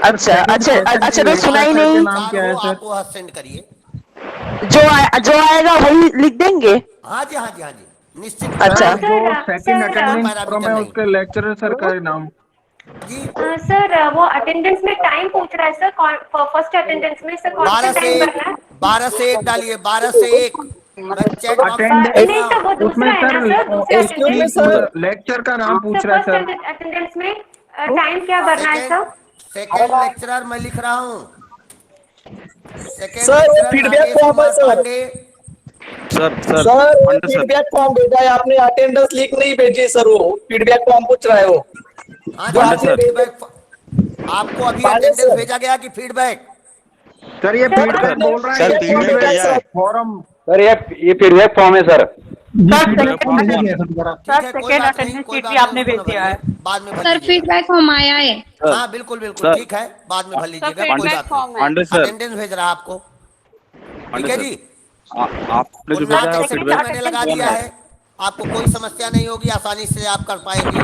अच्छा अच्छा अच्छा, तो सुना ही नहीं। विचार हो आप वह सेंड करिए। जो आएगा वही लिख देंगे। हाँ जी हाँ जी हाँ जी, निश्चित। अच्छा। सर सेकंड अटेंडेंस पैरामीटर में नहीं। उसके लेक्चरर सर का नाम। जी सर वो अटेंडेंस में टाइम पूछ रहा है सर, फर्स्ट अटेंडेंस में सर कौन सा 12 से टाइम भरना है? 12 से 1 डालिए, 12 से 1। मैं चैट बॉक्स में अटेंडेंस देख नहीं रहा सर, वो हूँ। दूसरा है ना सर, दूसरा अटेंडेंस। लेक्चर का नाम पूछ सर रहा है फर्स्ट सर। अटेंडेंस में टाइम क्या भरना है सर? सेकंड लेक्चरर मैं लिख रहा हूँ। सेकंड सर वो लेक्चरर फीडबैक नागेश फॉर्म है कुमार सर। पांडे। सर वो फीडबैक फॉर्म भेजा है आपने, अटेंडेंस लिंक नहीं भेजी सर, वो फीडबैक फॉर्म पूछ रहा है वो। हाँ जो जी, आपने फीडबैक आपको अभी पांडे अटेंडेंस सर। भेजा गया कि फीडबैक? सर ये फीडबैक बोल रहा है, सर, ये फीडबैक फीडबैक भेजा है। फॉर्म। सर ये फीडबैक फॉर्म है सर। ठीक है, कोई बात नहीं, कोई बात नहीं, उसको न भरिए, बाद में भर सर लीजिएगा। फीडबैक फॉर्म आया है। हाँ बिल्कुल बिल्कुल, ठीक है, बाद में भर लीजिएगा, कोई बात नहीं। अटेंडेंस भेज रहा है आपको, ठीक है जी। आपने जो मुन्ना भेजा है वो का सबमिट फीडबैक मैंने लगा दिया है, आपको कोई समस्या नहीं होगी, आसानी से आप कर पाएंगे।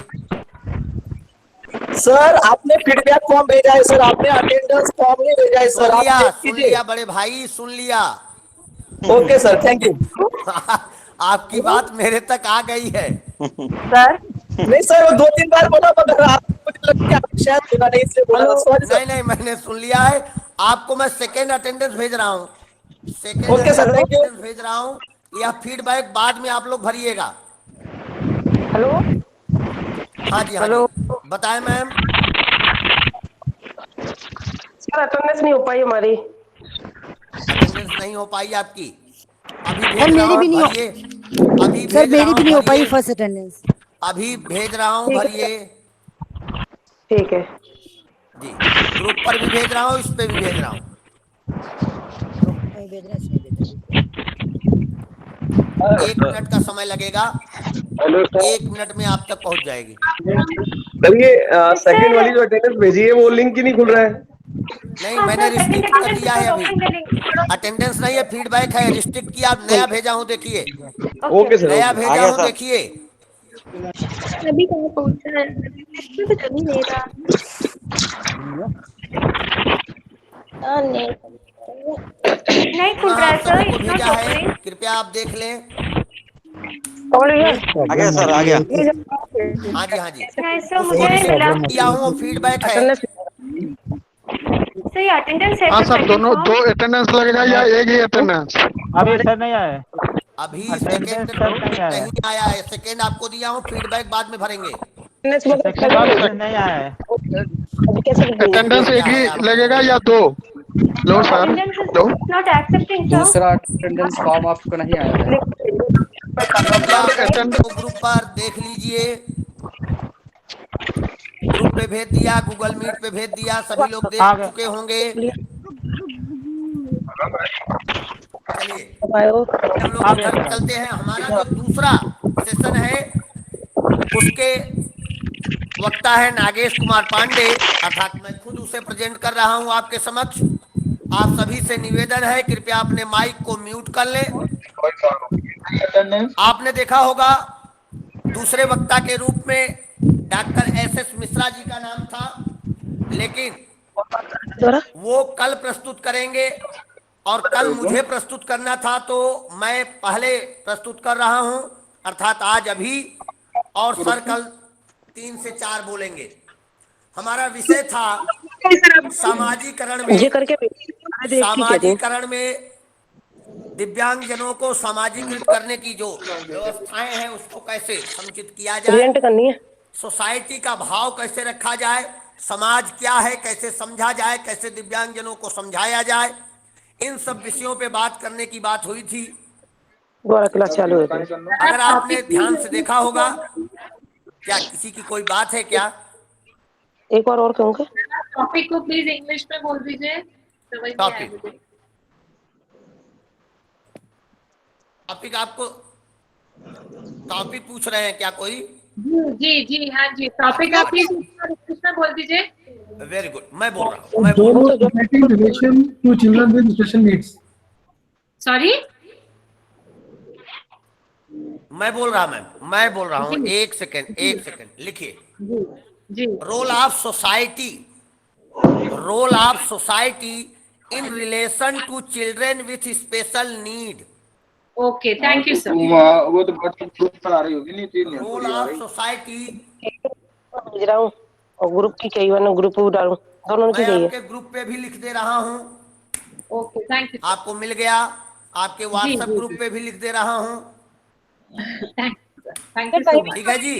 सर आपने फीडबैक फॉर्म भेजा है सर, आपने अटेंडेंस फॉर्म नहीं भेजा है सर, आप चेक सुन कीजिए। लिया बड़े भाई, सुन लिया। Okay sir, thank you. आपकी बात मेरे तक आ गई है। सर नहीं सर, वो 2-3 बार बोला, मगर आप मुझे लगा कि आप शायद सुना नहीं, इसलिए बोला, सॉरी नहीं सर। नहीं, मैंने सुन लिया है। आपको मैं सेकेंड अटेंडेंस भेज रहा हूँ, second okay sir, thank you. Attendance भेज रहा हूँ। यह फीडबैक बाद में आप लोग भरिएगा। हेलो हाँ जी हाँ जी, बताएं मैम। सर अटेंडेंस नहीं हो पाई हमारी। अटेंडेंस नहीं हो पाई आपकी? अभी सर भेज रहा मेरी हूँ, भी नहीं हो, भरिए। अभी सर भेज रहा मेरी भी हूँ, नहीं हो पाई भरिए। First attendance. अभी भेज रहा हूँ, भरिए ठीक है। जी। ग्रुप पर भी भेज रहा हूँ, इस पे भी भेज रहा हूँ। नहीं भेज रहे, इसमें भेज रहे। 1 मिनट का समय लगेगा, हेलो 1 मिनट में आप तक पहुंच जाएगी। सर, ये सेकंड वाली जो अटेंडेंस भेजी है वो लिंक ही नहीं खुल रहा है। नहीं, मैंने रिस्ट्रिक्ट कर दिया है अभी। अटेंडेंस नहीं है, फीडबैक है, रिस्ट्रिक्ट किया। अब नया भेजा हूँ, देखिए, ओके सर, नया ओके। भेजा हूँ, देखिए। अभी कहाँ पहुंचा है? इसमें तो चल ही नहीं रहा। नहीं खुल पुनः रहा है आप सर, सभी को इट्स भेजा नॉट है, ओपनिंग। कृपया आप देख लें। आ गया सर, आ गया। हाँ जी हाँ जी, नहीं सर, उसको मुझे रिस्ट्रिक्ट मिला। किया हूँ, फीडबैक है। सर ये अटेंडेंस है हाँ सर, सर, दोनों दो अटेंडेंस लगेगा या एक ही अटेंडेंस? अभी सर नहीं आया है। अभी सेकेंड नहीं आया है, सेकेंड आपको दिया हूँ, फीडबैक बाद में भरेंगे। नहीं आया है। अटेंडेंस एक क्या है ही आपको? लगेगा या दो? Low sir, attendance is low. Not accepting sir. दूसरा अटेंडेंस फॉर्म आपको नहीं आया है। कृपया सर अटेंडेंस आप ग्रुप पर देख लीजिए, ग्रुप पे भेज दिया, गूगल मीट पे भेज दिया, सभी लोग देख चुके होंगे। चलिए हम लोग उधर चलते हैं। हमारा जो दूसरा सेशन है उसके वक्ता है नागेश कुमार पांडे, अर्थात मैं खुद उसे प्रेजेंट कर रहा हूं आपके समक्ष। आप सभी से निवेदन है, कृपया अपने माइक को म्यूट कर लें। आपने देखा होगा दूसरे वक्ता के रूप में डॉक्टर एस मिश्रा जी का नाम था, लेकिन वो कल प्रस्तुत करेंगे और कल मुझे प्रस्तुत करना था, तो मैं पहले प्रस्तुत कर रहा हूं, अर्थात आज अभी, और सर कल 3 से 4 बोलेंगे। हमारा विषय था सामाजिकरण में दिव्यांगजनों को सामाजिकृत करने की जो व्यवस्थाएं हैं उसको कैसे समुचित किया जाए, सोसाइटी का भाव कैसे रखा जाए, समाज क्या है कैसे समझा जाए, कैसे दिव्यांगजनों को समझाया जाए, इन सब विषयों पे बात करने की बात हुई थी। अगर आपने ध्यान से देखा होगा, क्या किसी की कोई बात है क्या? एक बार और कहूँगा। टॉपिक को प्लीज इंग्लिश में बोल दीजिए, समझ नहीं आया टॉपिक मुझे। टॉपिक आपको टॉपिक पूछ रहे हैं क्या कोई? जी जी हाँ जी, टॉपिक आप प्लीज कृष्णा बोल दीजिए। वेरी गुड, मैं बोल रहा हूँ, मैं बोल सॉरी, मैं बोल रहा मैम, मैं बोल रहा हूँ। एक सेकेंड, एक सेकेंड, लिखिए। जी role of society, role of society in relation to children with special need. Okay, thank you sir. वो तो ग्रुप पर आ रही होगी, नहीं तीन रोल ऑफ सोसाइटी, भेज रहा हूँ और ग्रुप की चाहिए, वरना ग्रुप में डालूं, दोनों की मैं चाहिए। आपके ग्रुप पे भी लिख दे रहा हूँ। Okay, thank you. आपको मिल गया, आपके व्हाट्सएप ग्रुप पे भी लिख दे रहा हूँ। Thank you so much. ठीक है जी,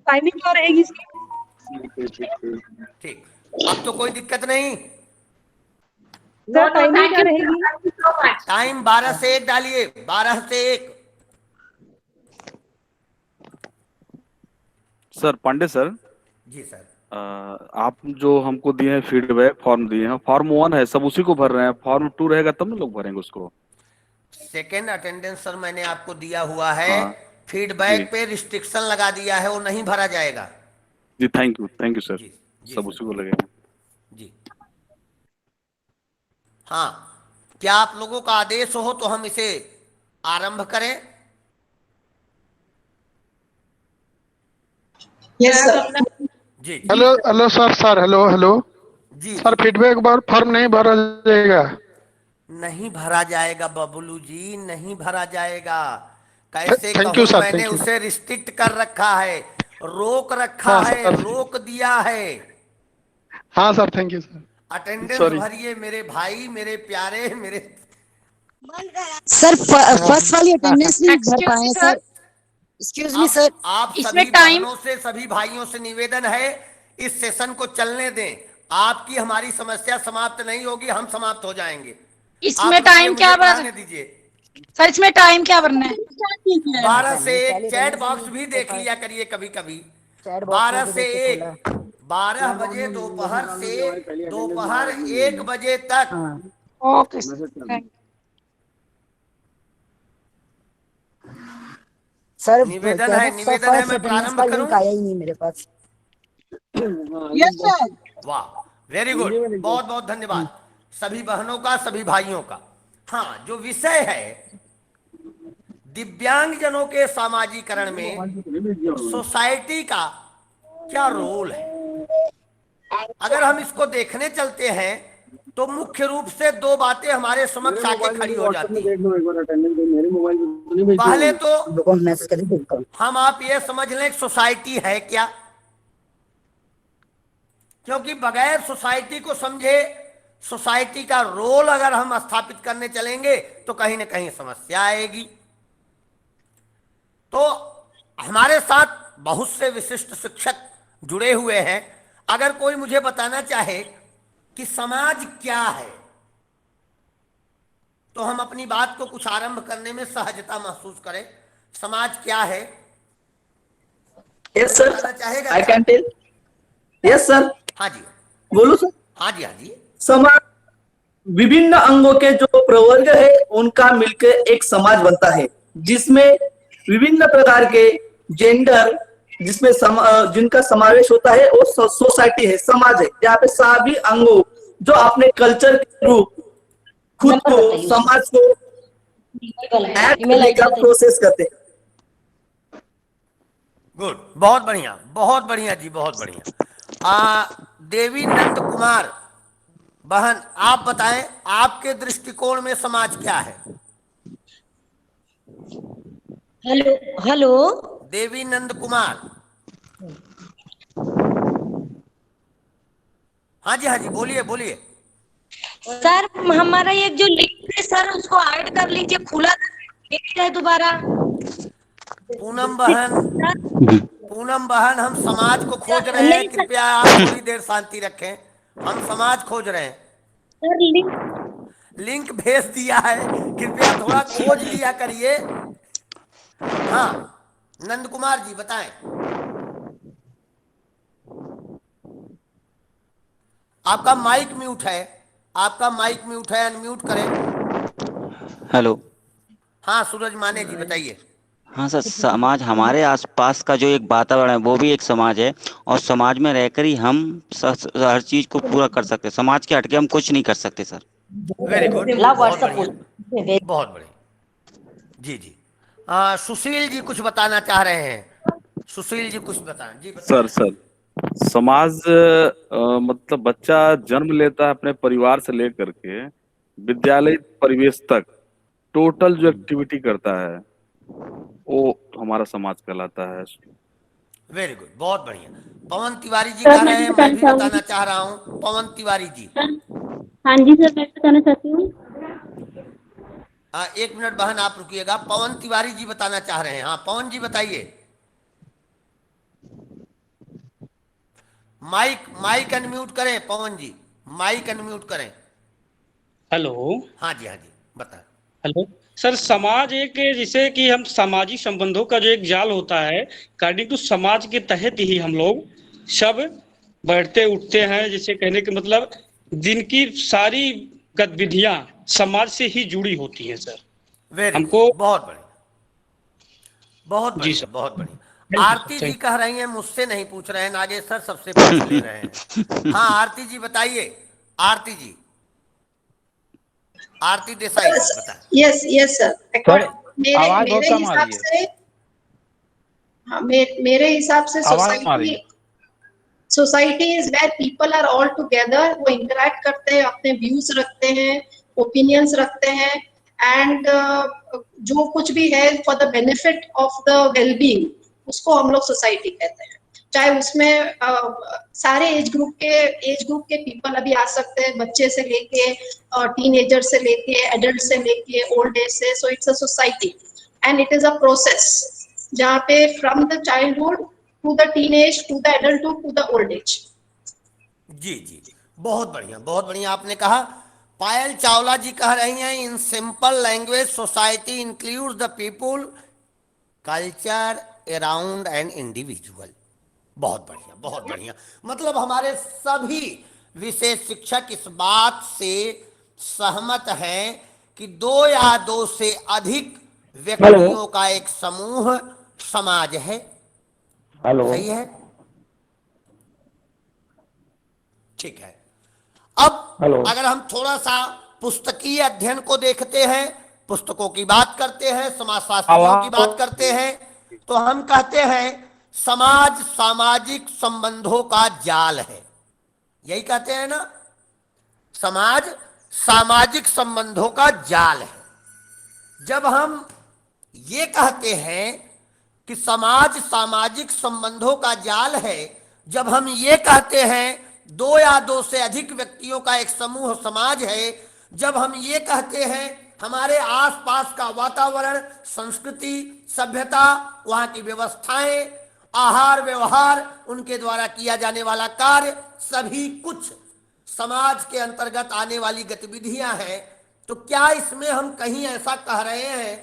टाइमिंग क्या रहेगी इसकी? ठीक, अब तो कोई दिक्कत नहीं। No no, thank you so much. Time 12 से 1 डालिए, 12 से 1। Sir Pandey sir, ji sir. आप जो हमको दिए हैं फीडबैक फॉर्म दिए हैं, फॉर्म 1 है, सब उसी को भर रहे हैं, फॉर्म 2 रहेगा तब ना लोग भरेंगे उसको। सेकेंड अटेंडेंस सर मैंने आपको दिया हुआ है, हाँ फीडबैक पे रिस्ट्रिक्शन लगा दिया है, वो नहीं भरा जाएगा। जी, थैंक यू सर, जी जी सब सर, उसी को लगेगा। जी हाँ, क्या आप लोगों का आदेश हो तो हम इसे आरंभ करें? Yes sir. जी hello hello sir hello hello जी सर, फीडबैक बार फॉर्म नहीं भरा जाएगा? नहीं भरा जाएगा बबलू जी, नहीं भरा जाएगा। कैसे थैंक यू कहूँ, सर, मैंने थैंक यू। उसे रिस्ट्रिक्ट कर रखा है, रोक रखा हाँ है, सर, रोक दिया है। हाँ sir, thank you sir. Attendance sorry भरिए मेरे भाई, मेरे प्यारे, मेरे। सर फर्स्ट वाली अटेंडेंस नहीं भर एक्सक्यूज पाए me sir. Sir, excuse me sir. आप इसमें सभी टाइम, बहनों से, सभी भाइयों से निवेदन है, इस सेशन को चलने दें। आपकी हमारी समस्या समाप्त नहीं होगी, हम समाप्त हो जाएंगे। इसमें टाइम क्या भर दीजिए सर, इसमें टाइम क्या भरना है? 12 से 1 चैट बॉक्स भी देख लिया करिए कभी कभी। 12 से 1, 12 बजे दोपहर से दोपहर 1 बजे तक। ओके सर निवेदन है, निवेदन है, मैं प्रारंभ करूं? आया ही नहीं मेरे पास। Yes sir. वाह, वेरी गुड, बहुत बहुत धन्यवाद सभी बहनों का, सभी भाइयों का। हाँ, जो विषय है दिव्यांगजनों के सामाजिकरण में सोसाइटी का क्या रोल है, अगर हम इसको देखने चलते हैं तो मुख्य रूप से 2 बातें हमारे समक्ष आके खड़ी हो जाती हैं। पहले तो हम आप ये समझ लें सोसाइटी है क्या, क्योंकि बगैर सोसाइटी को समझे सोसाइटी का रोल अगर हम स्थापित करने चलेंगे तो कहीं ना कहीं समस्या आएगी। तो हमारे साथ बहुत से विशिष्ट शिक्षक जुड़े हुए हैं। अगर कोई मुझे बताना चाहे कि समाज क्या है, तो हम अपनी बात को कुछ आरंभ करने में सहजता महसूस करें। समाज क्या है? यस सर, बताना चाहेगा आई क्या? Can tell. यस सर, हाँ जी, बोलो सर। हाँ जी, हाँ जी। समाज विभिन्न अंगों के जो प्रवर्ग है उनका मिलकर एक समाज बनता है, जिसमें विभिन्न प्रकार के जेंडर जिसमें जिनका समावेश होता है वो सोसाइटी है, समाज है, जहाँ पे सभी अंगों जो अपने कल्चर के रूप खुद को, समाज को ऐड करने का प्रोसेस करते हैं। गुड, बहुत बढ़िया, बहुत बढ़िया जी, बहुत बढ़िया। देवी नंद कुमार बहन, आप बताएं आपके दृष्टिकोण में समाज क्या है? हेलो हेलो देवी नंद कुमार, हाँ जी, हाँ जी, बोलिए बोलिए। सर, हमारा एक जो लिंक है सर उसको ऐड कर लीजिए, खुला है दोबारा। पूनम बहन, पूनम बहन, हम समाज को खोज रहे हैं, कृपया आप थोड़ी देर शांति रखें, हम समाज खोज रहे हैं। लिंक भेज दिया है, कृपया थोड़ा खोज लिया करिए। हाँ, नंद कुमार जी बताएं। आपका माइक म्यूट है, आपका माइक म्यूट है, अनम्यूट करें। हेलो। हाँ सूरज माने जी बताइए। हाँ सर, समाज हमारे आसपास का जो एक वातावरण है वो भी एक समाज है, और समाज में रहकर ही हम हर चीज को पूरा कर सकते हैं। समाज के हटके हम कुछ नहीं कर सकते सर। वेरी गुड, बहुत बढ़िया, बहुत बढ़िया। जी जी। सुशील जी कुछ बताना चाह रहे हैं। सुशील जी कुछ बताएं जी, बताएं। सर समाज मतलब बच्चा जन्म लेता है अपने परिवार से लेकर के विद्यालय परिवेश तक, टोटल जो एक्टिविटी करता है वो हमारा समाज कहलाता है। वेरी गुड, बहुत बढ़िया। पवन तिवारी जी सर कह मैं रहे भी हैं, मैं बताना भी चाहूंगी। बताना चाह रहा हूँ। पवन तिवारी जी। सर हाँ जी सर मैं बताना चाहती हूँ। एक मिनट बहन आप रुकिएगा। पवन तिवारी जी बताना चाह रहे हैं। हाँ पवन जी बताइए। माइक माइक अनम्यूट करें पवन जी, माइक अनम्यूट करें। हेलो। हाँ जी हाँ जी बताएं। हेलो सर, समाज एक, जिसे कि हम सामाजिक संबंधों का जो एक जाल होता है, अकॉर्डिंग टू समाज के तहत ही हम लोग सब बैठते उठते हैं। जिसे कहने के मतलब जिनकी सारी गतिविधियां समाज से ही जुड़ी होती हैं सर। वेरी गुड, हमको बहुत बढ़िया, बहुत जी बढ़िया, सर, बहुत बढ़िया। Thank you sir, Aarti ji thank कह रही हैं, मुझसे नहीं पूछ रहे हैं, नागेश सर सबसे पूछ ले रहे हैं। हाँ आरती जी बताइए। आरती जी, आरती देसाई जी बताएं। यस यस सर, मेरे आवाज बहुत मेरे कम आ हिसाब रही है। से, हाँ, मेरे हिसाब से आवाज आ रही है। Society is where people are all together, वो इंटरेक्ट करते हैं, अपने व्यूज रखते हैं, ओपिनियंस रखते हैं, एंड जो कुछ भी है for the benefit of the wellbeing, उसको हम लोग सोसाइटी कहते हैं। चाहे उसमें सारे एज ग्रुप के पीपल अभी आ सकते हैं, बच्चे से लेके टीनेजर से लेके एडल्ट से लेके ओल्ड एज से। So it's a society and it is a process जहाँ पे from the childhood to the teenage to the adulthood to the old age. जी जी, बहुत बढ़िया, बहुत बढ़िया आपने कहा। पायल चावला जी कह रही हैं, in simple language society includes the people, culture around and individual. बहुत बढ़िया, बहुत बढ़िया। मतलब हमारे सभी विशेष शिक्षक इस बात से सहमत हैं कि दो या दो से अधिक व्यक्तियों का एक समूह समाज है। हेलो। सही है, ठीक है। अब हेलो। अगर हम थोड़ा सा पुस्तकीय अध्ययन को देखते हैं, पुस्तकों की बात करते हैं, समाजशास्त्रियों की बात करते हैं, तो हम कहते हैं समाज सामाजिक संबंधों का जाल है। यही कहते हैं ना, समाज सामाजिक संबंधों का जाल है। जब हम ये कहते हैं कि समाज सामाजिक संबंधों का जाल है, जब हम ये कहते हैं दो या दो से अधिक व्यक्तियों का एक समूह समाज है, जब हम ये कहते हैं हमारे आसपास का वातावरण, संस्कृति, सभ्यता, वहाँ की व्यवस्थाएं, आहार व्यवहार, उनके द्वारा किया जाने वाला कार्य, सभी कुछ समाज के अंतर्गत आने वाली गतिविधियां हैं, तो क्या इसमें हम कहीं ऐसा कह रहे हैं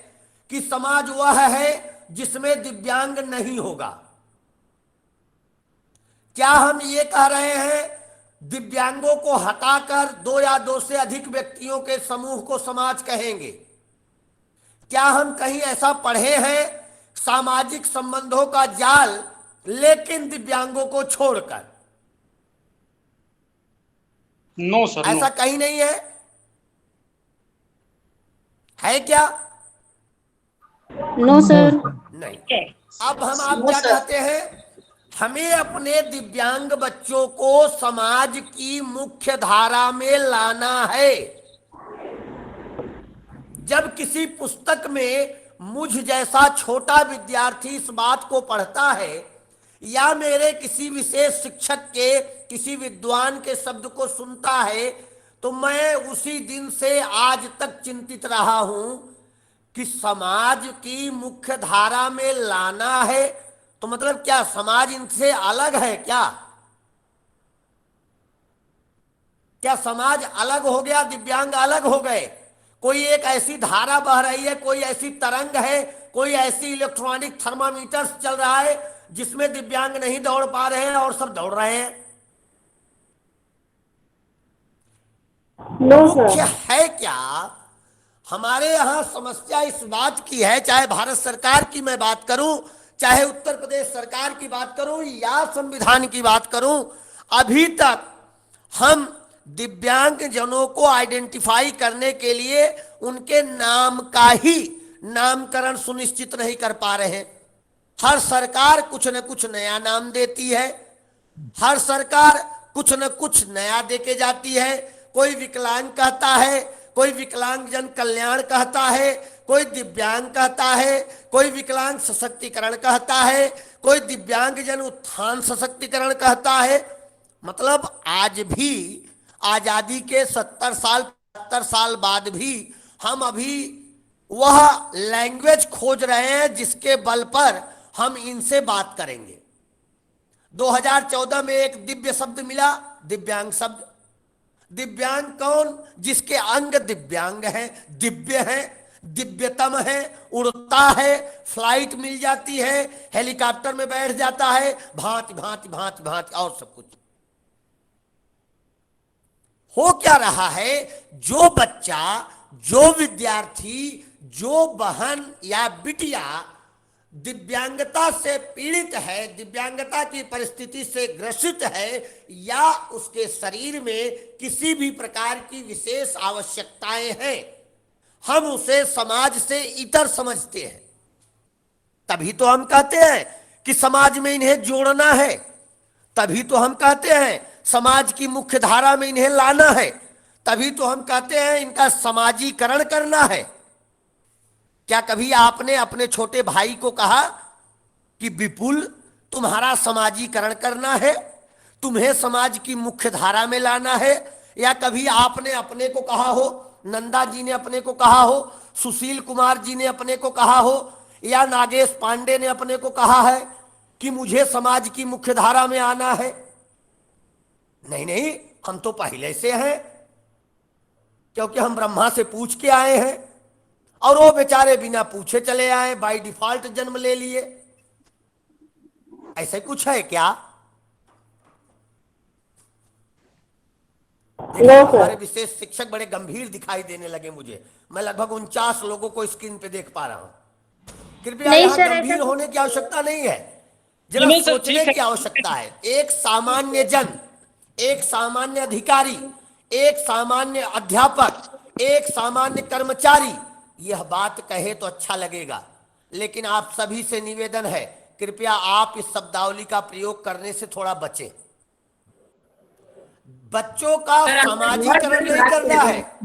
कि समाज वह है जिसमें दिव्यांग नहीं होगा? क्या हम ये कह रहे हैं दिव्यांगों को हटाकर दो या दो से अधिक व्यक्तियों के समूह को समाज कहेंगे? क्या हम कहीं ऐसा पढ़े हैं सामाजिक संबंधों का जाल लेकिन दिव्यांगों को छोड़कर? नो सर, ऐसा कहीं नहीं है, है क्या? No sir. नहीं। अब हम आप क्या कहते हैं, हमें अपने दिव्यांग बच्चों को समाज की मुख्य धारा में लाना है। जब किसी पुस्तक में मुझ जैसा छोटा विद्यार्थी इस बात को पढ़ता है, या मेरे किसी विशेष शिक्षक के, किसी विद्वान के शब्द को सुनता है, तो मैं उसी दिन से आज तक चिंतित रहा हूं कि समाज की मुख्य धारा में लाना है। तो मतलब क्या समाज इनसे अलग है क्या? क्या समाज अलग हो गया, दिव्यांग अलग हो गए? कोई एक ऐसी धारा बह रही है, कोई ऐसी तरंग है, कोई ऐसी इलेक्ट्रॉनिक थर्मामीटर चल रहा है जिसमें दिव्यांग नहीं दौड़ पा रहे हैं और सब दौड़ रहे हैं? मुख्य है क्या हमारे यहाँ समस्या इस बात की है, चाहे भारत सरकार की मैं बात करूं, चाहे उत्तर प्रदेश सरकार की बात करूं या संविधान की बात करूं, अभी तक हम दिव्यांग जनों को आइडेंटिफाई करने के लिए उनके नाम का ही नामकरण सुनिश्चित नहीं कर पा रहे हैं। हर सरकार कुछ न कुछ नया नाम देती है, हर सरकार कुछ न कुछ नया देके जाती है। कोई विकलांग कहता है, कोई विकलांग जन कल्याण कहता है, कोई दिव्यांग कहता है, कोई विकलांग सशक्तिकरण कहता है, कोई दिव्यांग जन उत्थान सशक्तिकरण कहता है। मतलब आज भी आजादी के 70 साल 75 साल बाद भी हम अभी वह लैंग्वेज खोज रहे हैं जिसके बल पर हम इनसे बात करेंगे। 2014 में एक दिव्य शब्द मिला, दिव्यांग शब्द। दिव्यांग कौन? जिसके अंग दिव्यांग हैं, दिव्य हैं, दिव्यतम है, उड़ता है, फ्लाइट मिल जाती है, हेलीकॉप्टर में बैठ जाता है, भांति भांति भांति भांति और सब कुछ। हो क्या रहा है, जो बच्चा, जो विद्यार्थी, जो बहन या बिटिया दिव्यांगता से पीड़ित है, दिव्यांगता की परिस्थिति से ग्रसित है, या उसके शरीर में किसी भी प्रकार की विशेष आवश्यकताएं हैं, हम उसे समाज से इतर समझते हैं। तभी तो हम कहते हैं कि समाज में इन्हें जोड़ना है, तभी तो हम कहते हैं समाज की मुख्य धारा में इन्हें लाना है, तभी तो हम कहते हैं इनका समाजीकरण करना है। क्या कभी आपने अपने छोटे भाई को कहा कि विपुल तुम्हारा समाजीकरण करना है, तुम्हें समाज की मुख्य धारा में लाना है? या कभी आपने अपने को कहा हो, नंदा जी ने अपने को कहा हो, सुशील कुमार जी ने अपने को कहा हो, या नागेश पांडे ने अपने को कहा है कि मुझे समाज की मुख्य धारा में आना है? नहीं नहीं, हम तो पहले से हैं, क्योंकि हम ब्रह्मा से पूछ के आए हैं और वो बेचारे बिना पूछे चले आए, बाय डिफॉल्ट जन्म ले लिए। ऐसे कुछ है क्या? हमारे विशेष शिक्षक बड़े गंभीर दिखाई देने लगे मुझे। मैं लगभग 49 लोगों को स्क्रीन पे देख पा रहा हूं। कृपया यहाँ गंभीर होने की आवश्यकता नहीं है, जरा सोचने की आवश्यकता है। एक सामान्य जन, एक सामान्य अधिकारी, एक सामान्य अध्यापक, एक सामान्य कर्मचारी यह बात कहे तो अच्छा लगेगा, लेकिन आप सभी से निवेदन है, कृपया आप इस शब्दावली का प्रयोग करने से थोड़ा बचें। बच्चों का समाजीकरण नहीं करना है,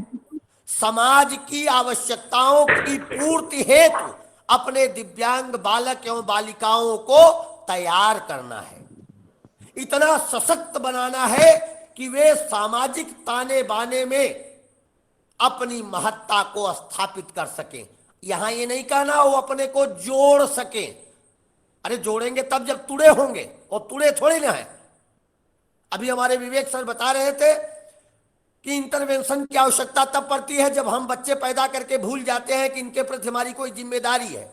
समाज की आवश्यकताओं की पूर्ति हेतु अपने दिव्यांग बालक एवं बालिकाओं को तैयार करना है, इतना सशक्त बनाना है कि वे सामाजिक ताने बाने में अपनी महत्ता को स्थापित कर सकें। यहां ये नहीं कहना वो अपने को जोड़ सकें। अरे जोड़ेंगे तब जब तुड़े होंगे, और तुड़े थोड़े ना है। अभी हमारे विवेक सर बता रहे थे कि इंटरवेंशन की आवश्यकता तब पड़ती है जब हम बच्चे पैदा करके भूल जाते हैं कि इनके प्रति हमारी कोई जिम्मेदारी है।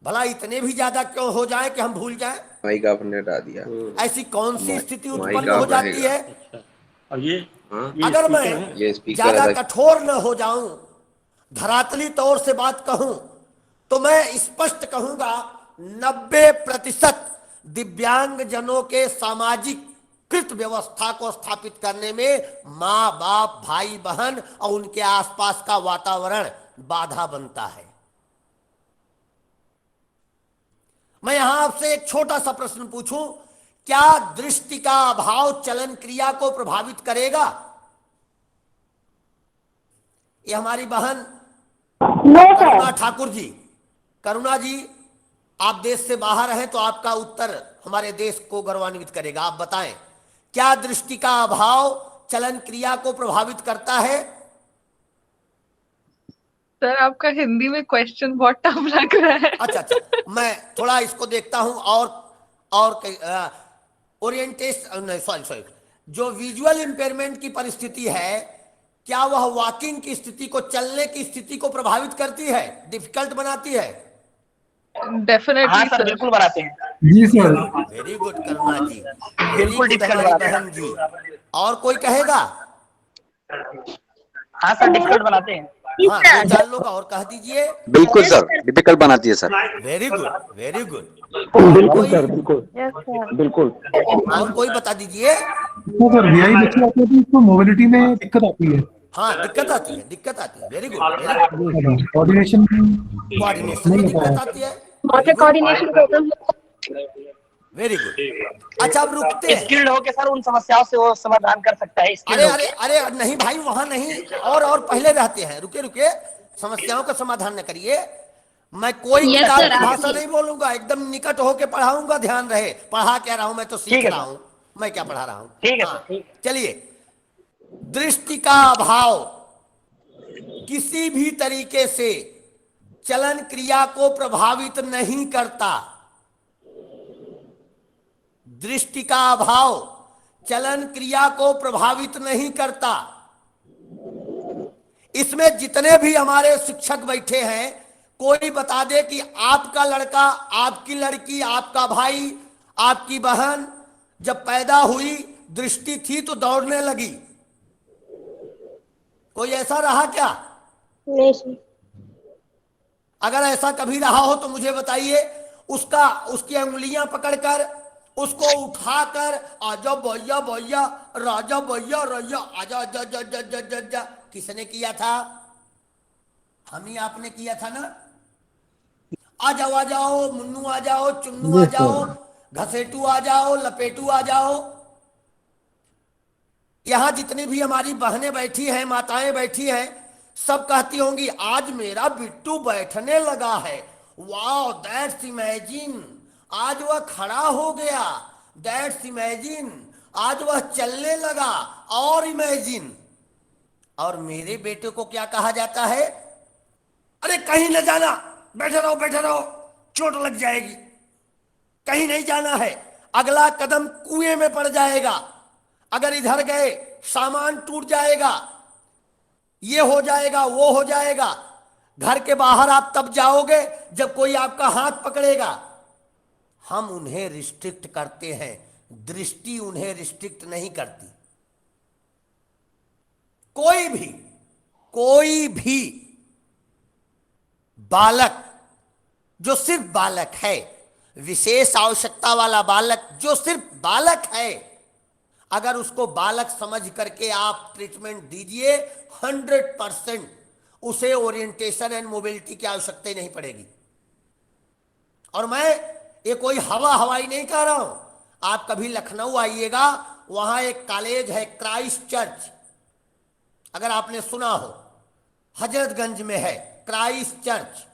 भला इतने भी ज्यादा क्यों हो जाए कि हम भूल जाएं? माइक आपने हटा दिया। ऐसी कौन सी स्थिति उत्पन्न हो जाती है? ये अगर मैं ज्यादा कठोर न हो जाऊं, धरातली तौर से बात कहूं, तो मैं स्पष्ट कहूंगा 90% दिव्यांग जनों के सामाजिक कृत व्यवस्था को स्थापित करने में माँ बाप, भाई बहन और उनके आसपास का वातावरण बाधा बनता है। मैं यहां आपसे एक छोटा सा प्रश्न पूछूं, क्या दृष्टि का अभाव चलन क्रिया को प्रभावित करेगा? ये हमारी बहन करुणा ठाकुर जी, करुणा जी, आप देश से बाहर हैं तो आपका उत्तर हमारे देश को गौरवान्वित करेगा। आप बताएं, क्या दृष्टि का अभाव चलन क्रिया को प्रभावित करता है? सर आपका हिंदी में क्वेश्चन बहुत टफ लग रहा है। अच्छा, मैं थोड़ा इसको देखता हूं और ओरिएंटेशन, सॉरी, जो विजुअल इंपेयरमेंट की परिस्थिति है, क्या वह वॉकिंग की स्थिति को, चलने की स्थिति को प्रभावित करती है, डिफिकल्ट बनाती है? डेफिनेटली सर, बिल्कुल बनाते हैं जी सर। वेरी गुड करुणा जी, वेरी गुड हमारी बहन जी। और कोई कहेगा? हाँ सर डिफिकल्ट बनाते हैं। हाँ, 2-4 लोग और कह दीजिए। बिल्कुल सर, डिफिकल्ट बनाती है sir. Very good, very good. बिल्कुल सर, बिल्कुल बिल्कुल। और कोई बता दीजिए। सर वीआई बच्चे आते हैं तो इसको मोबिलिटी में दिक्कत आती है। हाँ, दिक्कत आती है, दिक्कत आती है। Very good, very good. Coordination coordination में दिक्कत आती है। Coordination very good. अच्छा, अब रुकते हैं। स्किल्ड होके सर उन समस्याओं से वो समाधान कर सकता है। अरे अरे अरे नहीं भाई, वहां नहीं, और पहले रहते हैं। रुके रुके, समस्याओं का समाधान न करिए। मैं कोई Yes, किताब sir, की भाषा आप- नहीं बोलूंगा, एकदम निकट होके पढ़ाऊंगा। ध्यान रहे, पढ़ा क्या रहा हूं मैं, तो सीख रहा हूं। मैं क्या पढ़ा रहा हूं? ठीक है हाँ, सर, ठीक है। चलिए। दृष्टि का अभाव किसी भी तरीके से चलन क्रिया को प्रभावित नहीं करता। दृष्टि का अभाव चलन क्रिया को प्रभावित नहीं करता। इसमें जितने भी हमारे शिक्षक बैठे हैं, कोई बता दे कि आपका लड़का, आपकी लड़की, आपका भाई, आपकी बहन जब पैदा हुई, दृष्टि थी तो दौड़ने लगी। कोई ऐसा रहा क्या? नहीं। अगर ऐसा कभी रहा हो तो मुझे बताइए। उसकी अंगुलियां पकड़कर, उसको उठाकर, आजा भैया भैया, राजा भैया रैया, आजा आजा जा जा जा जा जा, किसने किया था? हम ही आपने किया था ना। आ जाओ, आ जाओ मुन्नू, आ जाओ चुन्नू, आ जाओ घसेटू, आ जाओ लपेटू, आ जाओ। यहां जितनी भी हमारी बहनें बैठी हैं, माताएं बैठी हैं, सब कहती होंगी आज मेरा बिट्टू बैठने लगा है। Wow, that's imagine. आज वह खड़ा हो गया। That's imagine. आज वह चलने लगा। और इमेजिन। और मेरे बेटे को क्या कहा जाता है? अरे कहीं न जाना, बैठे रहो बैठे रहो, चोट लग जाएगी, कहीं नहीं जाना है, अगला कदम कुएं में पड़ जाएगा, अगर इधर गए सामान टूट जाएगा, ये हो जाएगा, वो हो जाएगा। घर के बाहर आप तब जाओगे जब कोई आपका हाथ पकड़ेगा। हम उन्हें रिस्ट्रिक्ट करते हैं, दृष्टि उन्हें रिस्ट्रिक्ट नहीं करती। कोई भी बालक जो सिर्फ बालक है, विशेष आवश्यकता वाला बालक जो सिर्फ बालक है, अगर उसको बालक समझ करके आप ट्रीटमेंट दीजिए, 100% उसे ओरिएंटेशन एंड मोबिलिटी की आवश्यकता ही नहीं पड़ेगी। और मैं ये कोई हवाई नहीं कह रहा हूं। आप कभी लखनऊ आइएगा, वहां एक कॉलेज है क्राइस्ट चर्च, अगर आपने सुना हो, हजरतगंज में है Christ church.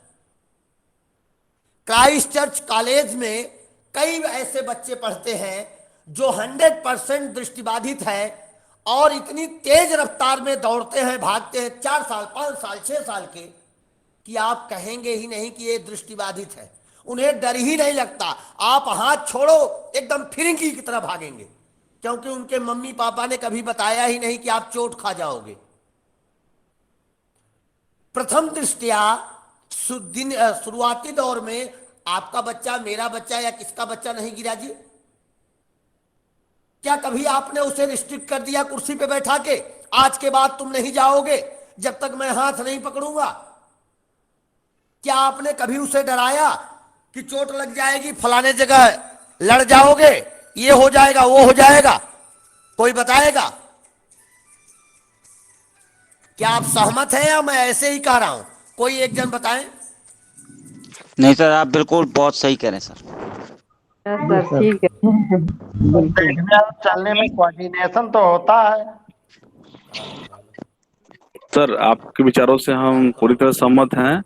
Christ church college में कई ऐसे बच्चे पढ़ते हैं जो 100% दृष्टिबाधित है और इतनी तेज रफ्तार में दौड़ते हैं, भागते हैं, 4 साल 5 साल 6 साल के, कि आप कहेंगे ही नहीं कि ये दृष्टिबाधित है। उन्हें डर ही नहीं लगता। आप हाथ छोड़ो, एकदम फिरंगी की तरह भागेंगे, क्योंकि उनके मम्मी पापा ने कभी बताया ही नहीं कि आप चोट खा जाओगे। प्रथम दृष्टया शुरुआती दौर में आपका बच्चा, मेरा बच्चा या किसका बच्चा नहीं गिरा जी? क्या कभी आपने उसे रिस्ट्रिक्ट कर दिया कुर्सी पे बैठा के, आज के बाद तुम नहीं जाओगे जब तक मैं हाथ नहीं पकड़ूंगा? क्या आपने कभी उसे डराया कि चोट लग जाएगी, फलाने जगह लड़ जाओगे, ये हो जाएगा, वो हो जाएगा? कोई बताएगा? क्या आप सहमत हैं या मैं ऐसे ही कह रहा हूं? कोई एक जन बताएं। नहीं सर, आप बिल्कुल बहुत सही कह रहे हैं सर। सर ठीक है। देखने और चलने में कोऑर्डिनेशन तो होता है। सर आपके विचारों से हम पूरी तरह सहमत हैं।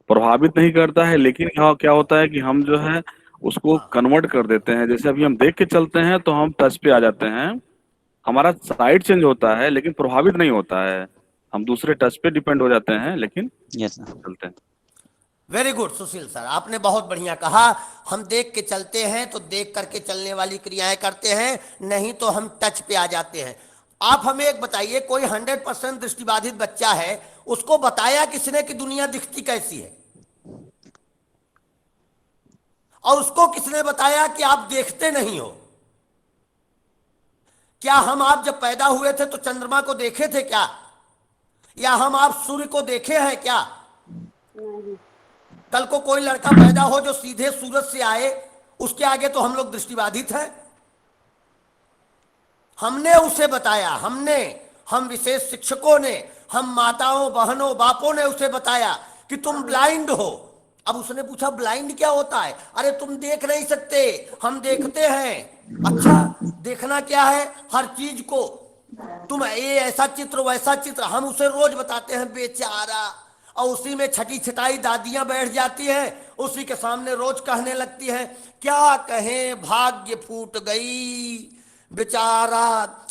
प्रभावित नहीं करता है, लेकिन क्या होता है कि हम जो है उसको कन्वर्ट कर देते हैं। जैसे अभी हम देख के चलते हैं तो हम टच पे आ जाते हैं, हमारा साइड चेंज होता है लेकिन प्रभावित नहीं होता है। हम दूसरे टच पे डिपेंड हो जाते हैं लेकिन चलते हैं। वेरी गुड सुशील सर, आपने बहुत बढ़िया कहा। हम देख के चलते हैं तो देख करके चलने वाली क्रियाएं करते हैं, नहीं तो हम टच पे आ जाते हैं। आप हमें एक बताइए, कोई 100% दृष्टिबाधित बच्चा है, उसको बताया किसने कि दुनिया दिखती कैसी है? और उसको किसने बताया कि आप देखते नहीं हो? क्या हम आप जब पैदा हुए थे तो चंद्रमा को देखे थे क्या? या हम आप सूर्य को देखे हैं क्या? कल को कोई लड़का पैदा हो जो सीधे सूरज से आए, उसके आगे तो हम लोग दृष्टिबाधित हैं। हमने उसे बताया, हम विशेष शिक्षकों ने, हम माताओं बहनों बापों ने उसे बताया कि तुम ब्लाइंड हो। अब उसने पूछा ब्लाइंड क्या होता है? अरे तुम देख नहीं सकते, हम देखते हैं। अच्छा, देखना क्या है? हर चीज को तुम ये ऐसा चित्र वैसा चित्र, हम उसे रोज बताते हैं बेचारा, और उसी में छठी छटाई दादियां बैठ जाती हैं, उसी के सामने रोज कहने लगती हैं क्या कहें भाग्य फूट गई बेचारा,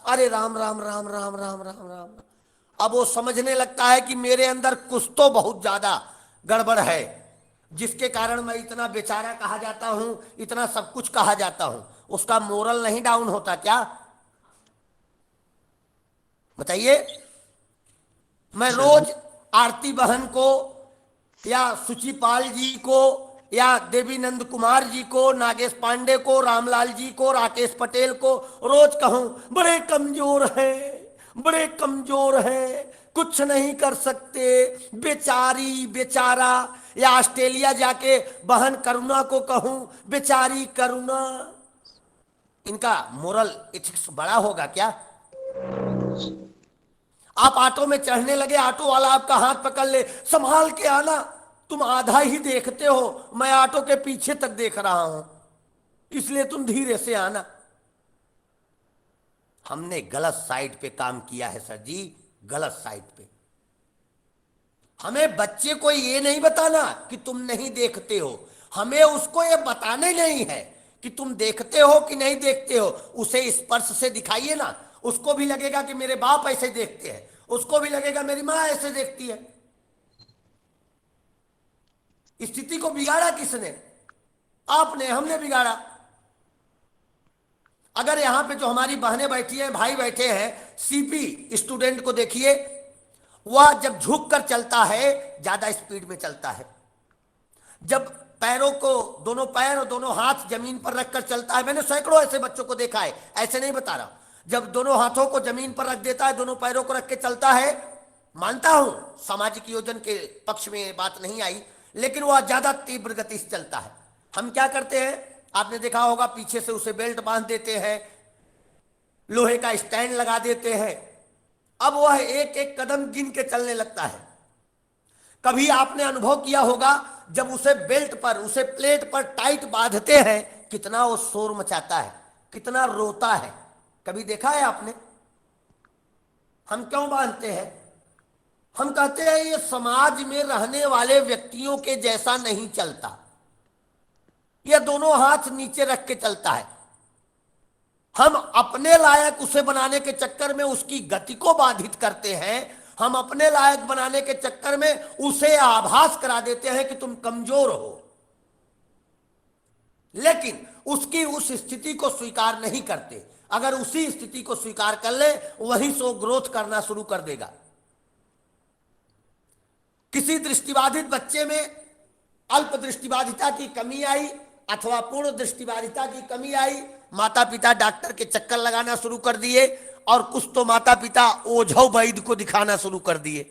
अरे राम राम राम राम राम राम राम। अब वो समझने लगता है कि मेरे अंदर कुछ तो बहुत ज्यादा गड़बड़ है, जिसके कारण मैं इतना बेचारा कहा जाता हूं, इतना सब कुछ कहा जाता हूं। उसका मोरल नहीं डाउन होता क्या? बताइए। मैं रोज आरती बहन को या सुचिपाल जी को या देवीनंद कुमार जी को, नागेश पांडे को, रामलाल जी को, राकेश पटेल को रोज कहूं बड़े कमजोर हैं, बड़े कमजोर हैं, कुछ नहीं कर सकते, बेचारी बेचारा। या ऑस्ट्रेलिया जाके बहन करुणा को कहूं बेचारी करुणा। इनका मोरल एथिक्स बड़ा होगा क्या? आप ऑटो में चढ़ने लगे, ऑटो वाला आपका हाथ पकड़ ले, संभाल के आना, तुम आधा ही देखते हो, मैं ऑटो के पीछे तक देख रहा हूं, इसलिए तुम धीरे से आना। हमने गलत साइड पे काम किया है सर जी, गलत साइड पे। हमें बच्चे को ये नहीं बताना कि तुम नहीं देखते हो, हमें उसको ये बताने नहीं है कि तुम देखते हो कि नहीं देखते हो। उसे स्पर्श से दिखाइए ना, उसको भी लगेगा कि मेरे बाप ऐसे देखते हैं, उसको भी लगेगा मेरी माँ ऐसे देखती है। स्थिति को बिगाड़ा किसने? आपने, हमने बिगाड़ा। अगर यहां पे जो हमारी बहनें बैठी हैं, भाई बैठे हैं, सीपी स्टूडेंट को देखिए, वह जब झुक कर चलता है ज्यादा स्पीड में चलता है। जब पैरों को, दोनों पैर और दोनों हाथ जमीन पर रखकर चलता है, मैंने सैकड़ों ऐसे बच्चों को देखा है, ऐसे नहीं बता रहा, जब दोनों हाथों को जमीन पर रख देता है, दोनों पैरों को रख के चलता है, मानता हूं सामाजिक योजन के पक्ष में बात नहीं आई, लेकिन वह ज्यादा तीव्र गति से चलता है। हम क्या करते हैं, आपने देखा होगा, पीछे से उसे बेल्ट बांध देते हैं, लोहे का स्टैंड लगा देते हैं, अब वह एक एक कदम गिन के चलने लगता है। कभी आपने अनुभव किया होगा, जब उसे बेल्ट पर, उसे प्लेट पर टाइट बांधते हैं, कितना वो शोर मचाता है, कितना रोता है, कभी देखा है आपने? हम क्यों बांधते हैं? हम कहते हैं ये समाज में रहने वाले व्यक्तियों के जैसा नहीं चलता, ये दोनों हाथ नीचे रख के चलता है। हम अपने लायक उसे बनाने के चक्कर में उसकी गति को बाधित करते हैं, हम अपने लायक बनाने के चक्कर में उसे आभास करा देते हैं कि तुम कमजोर हो, लेकिन उसकी उस स्थिति को स्वीकार नहीं करते। अगर उसी स्थिति को स्वीकार कर ले, वहीं से ग्रोथ करना शुरू कर देगा। किसी दृष्टिबाधित बच्चे में अल्प दृष्टिबाधिता की कमी आई अथवा पूर्ण दृष्टिबाधिता की कमी आई, माता पिता डॉक्टर के चक्कर लगाना शुरू कर दिए, और कुछ तो माता पिता ओझौ वैद्य को दिखाना शुरू कर दिए।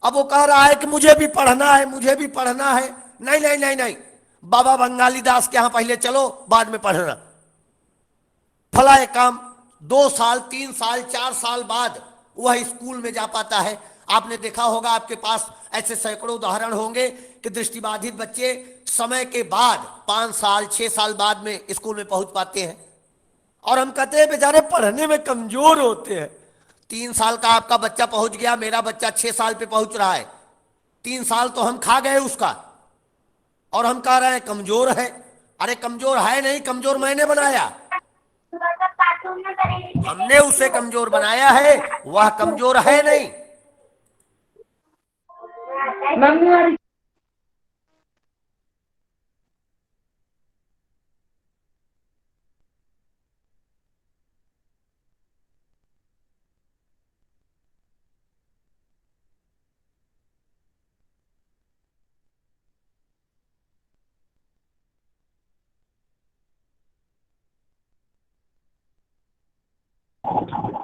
अब वो कह रहा है कि मुझे भी पढ़ना है, मुझे भी पढ़ना है। नहीं नहीं नहीं नहीं, बाबा बंगाली दास के यहां पहले चलो, बाद में पढ़ना। फला एक काम 2 साल 3 साल 4 साल बाद वह स्कूल में जा पाता है। आपने देखा होगा, आपके पास ऐसे सैकड़ों उदाहरण होंगे कि दृष्टिबाधित बच्चे समय के बाद 5 साल 6 साल बाद में स्कूल में पहुंच पाते हैं, और हम कहते हैं बेचारे पढ़ने में कमजोर होते हैं। 3 साल का आपका बच्चा पहुंच गया, मेरा बच्चा 6 साल पे पहुंच रहा है, 3 साल तो हम खा गए उसका, और हम कह रहे हैं कमजोर है। अरे कमजोर है नहीं, कमजोर मैंने बनाया, हमने उसे कमजोर बनाया है, वह कमजोर है नहीं।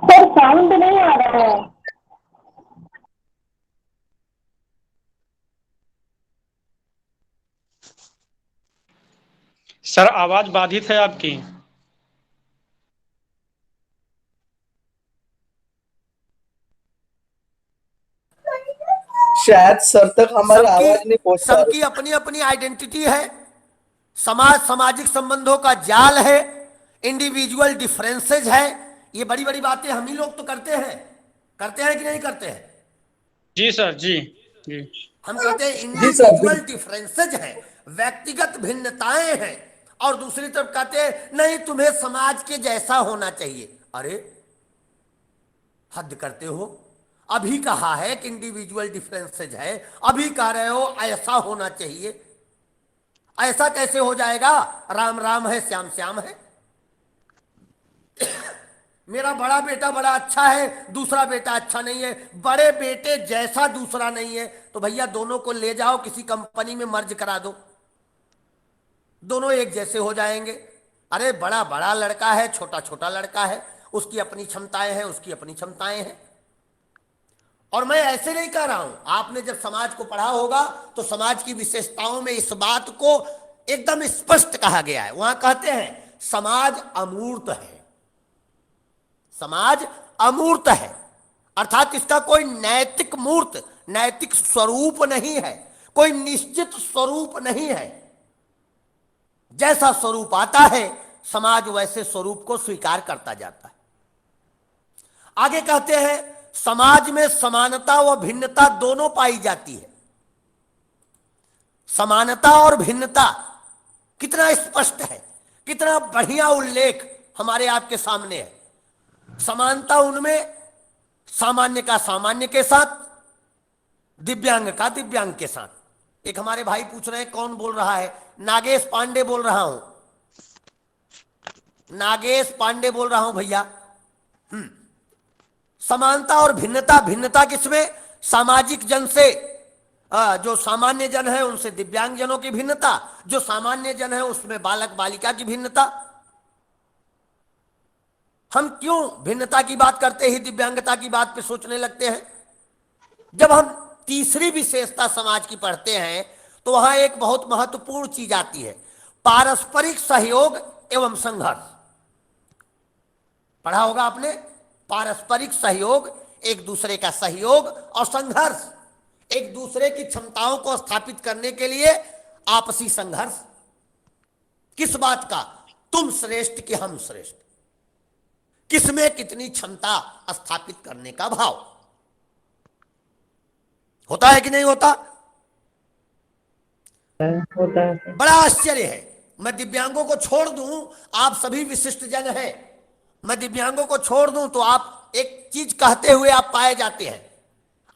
सर साउंड नहीं आ रहा है। सर आवाज बाधित है आपकी। शायद सर तक हमारी आवाज नहीं पहुंच पा सबकी रही। अपनी अपनी आइडेंटिटी है, समाज सामाजिक संबंधों का जाल है, इंडिविजुअल डिफरेंसेज है। ये बड़ी बड़ी बातें हम ही लोग तो करते हैं कि नहीं करते हैं? जी सर, जी जी। हम कहते हैं इंडिविजुअल डिफरेंसेज है, व्यक्तिगत भिन्नताएं हैं, और दूसरी तरफ कहते हैं नहीं तुम्हें समाज के जैसा होना चाहिए। अरे हद करते हो, अभी कहा है कि इंडिविजुअल डिफरेंसेज है, अभी कह रहे हो ऐसा होना चाहिए। ऐसा कैसे हो जाएगा? राम राम है, श्याम श्याम है। मेरा बड़ा बेटा बड़ा अच्छा है, दूसरा बेटा अच्छा नहीं है, बड़े बेटे जैसा दूसरा नहीं है, तो भैया दोनों को ले जाओ किसी कंपनी में मर्ज करा दो, दोनों एक जैसे हो जाएंगे। अरे बड़ा बड़ा लड़का है, छोटा छोटा लड़का है, उसकी अपनी क्षमताएं हैं, उसकी अपनी क्षमताएं हैं। और मैं ऐसे नहीं कह रहा हूं, आपने जब समाज को पढ़ा होगा तो समाज की विशेषताओं में इस बात को एकदम स्पष्ट कहा गया है। वहां कहते हैं समाज अमूर्त है, समाज अमूर्त है, अर्थात इसका कोई नैतिक मूर्त, नैतिक स्वरूप नहीं है, कोई निश्चित स्वरूप नहीं है। जैसा स्वरूप आता है समाज वैसे स्वरूप को स्वीकार करता जाता है। आगे कहते हैं समाज में समानता व भिन्नता दोनों पाई जाती है। समानता और भिन्नता कितना स्पष्ट है, कितना बढ़िया उल्लेख हमारे आपके सामने है। समानता उनमें सामान्य का सामान्य के साथ, दिव्यांग का दिव्यांग के साथ। एक हमारे भाई पूछ रहे हैं कौन बोल रहा है? नागेश पांडे बोल रहा हूं, नागेश पांडे बोल रहा हूं भैया। समानता और भिन्नता, भिन्नता किसमें? सामाजिक जन से, जो सामान्य जन है उनसे दिव्यांग जनों की भिन्नता, जो सामान्य जन है उसमें बालक बालिका की भिन्नता। हम क्यों भिन्नता की बात करते ही दिव्यांगता की बात पे सोचने लगते हैं? जब हम तीसरी विशेषता समाज की पढ़ते हैं तो वहां एक बहुत महत्वपूर्ण चीज आती है, पारस्परिक सहयोग एवं संघर्ष। पढ़ा होगा आपने, पारस्परिक सहयोग, एक दूसरे का सहयोग और संघर्ष, एक दूसरे की क्षमताओं को स्थापित करने के लिए आपसी संघर्ष। किस बात का? तुम श्रेष्ठ कि हम श्रेष्ठ, किसमें कितनी क्षमता स्थापित करने का भाव। होता है कि नहीं होता? होता है। बड़ा आश्चर्य है। मैं दिव्यांगों को छोड़ दूं, आप सभी विशिष्ट जन हैं, मैं दिव्यांगों को छोड़ दूं तो आप एक चीज कहते हुए आप पाए जाते हैं।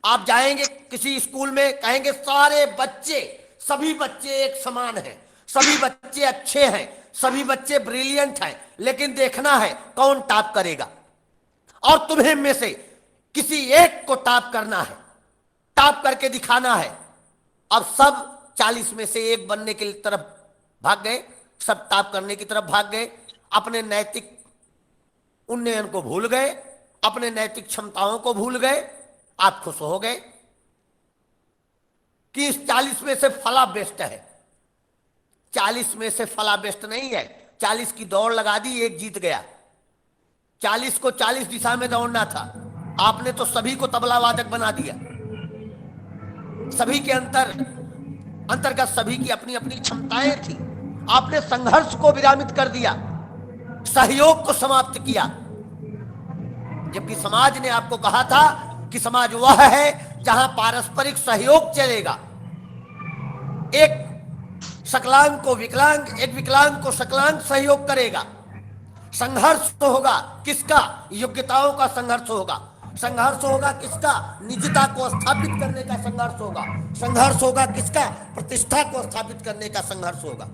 आप जाएंगे किसी स्कूल में, कहेंगे सारे बच्चे, सभी बच्चे एक समान हैं, सभी बच्चे अच्छे हैं, सभी बच्चे ब्रिलियंट हैं, लेकिन देखना है कौन टॉप करेगा, और तुम्हें में से किसी एक को टॉप करना है, टॉप करके दिखाना है। अब सब 40 में से एक बनने की तरफ भाग गए, सब टॉप करने की तरफ भाग गए, अपने नैतिक उन्नयन को भूल गए, अपने नैतिक क्षमताओं को भूल गए। आप खुश हो गए कि इस 40 में से फला बेस्ट है। 40 में से फला बेस्ट नहीं है, 40 की दौड़ लगा दी, एक जीत गया। 40 को 40 दिशा में दौड़ना था, आपने तो सभी को तबला वादक बना दिया। सभी के अंतर्गत सभी की अपनी अपनी क्षमताएं थी, आपने संघर्ष को विरामित कर दिया, सहयोग को समाप्त किया। जबकि समाज ने आपको कहा था कि समाज वह है जहां पारस्परिक सहयोग चलेगा। एक सकलांग को विकलांग, एक विकलांग को सकलांग सहयोग करेगा। संघर्ष तो होगा किसका? योग्यताओं का संघर्ष होगा। संघर्ष होगा किसका? निजता को स्थापित करने का संघर्ष होगा। संघर्ष होगा किसका? प्रतिष्ठा को स्थापित करने का संघर्ष होगा।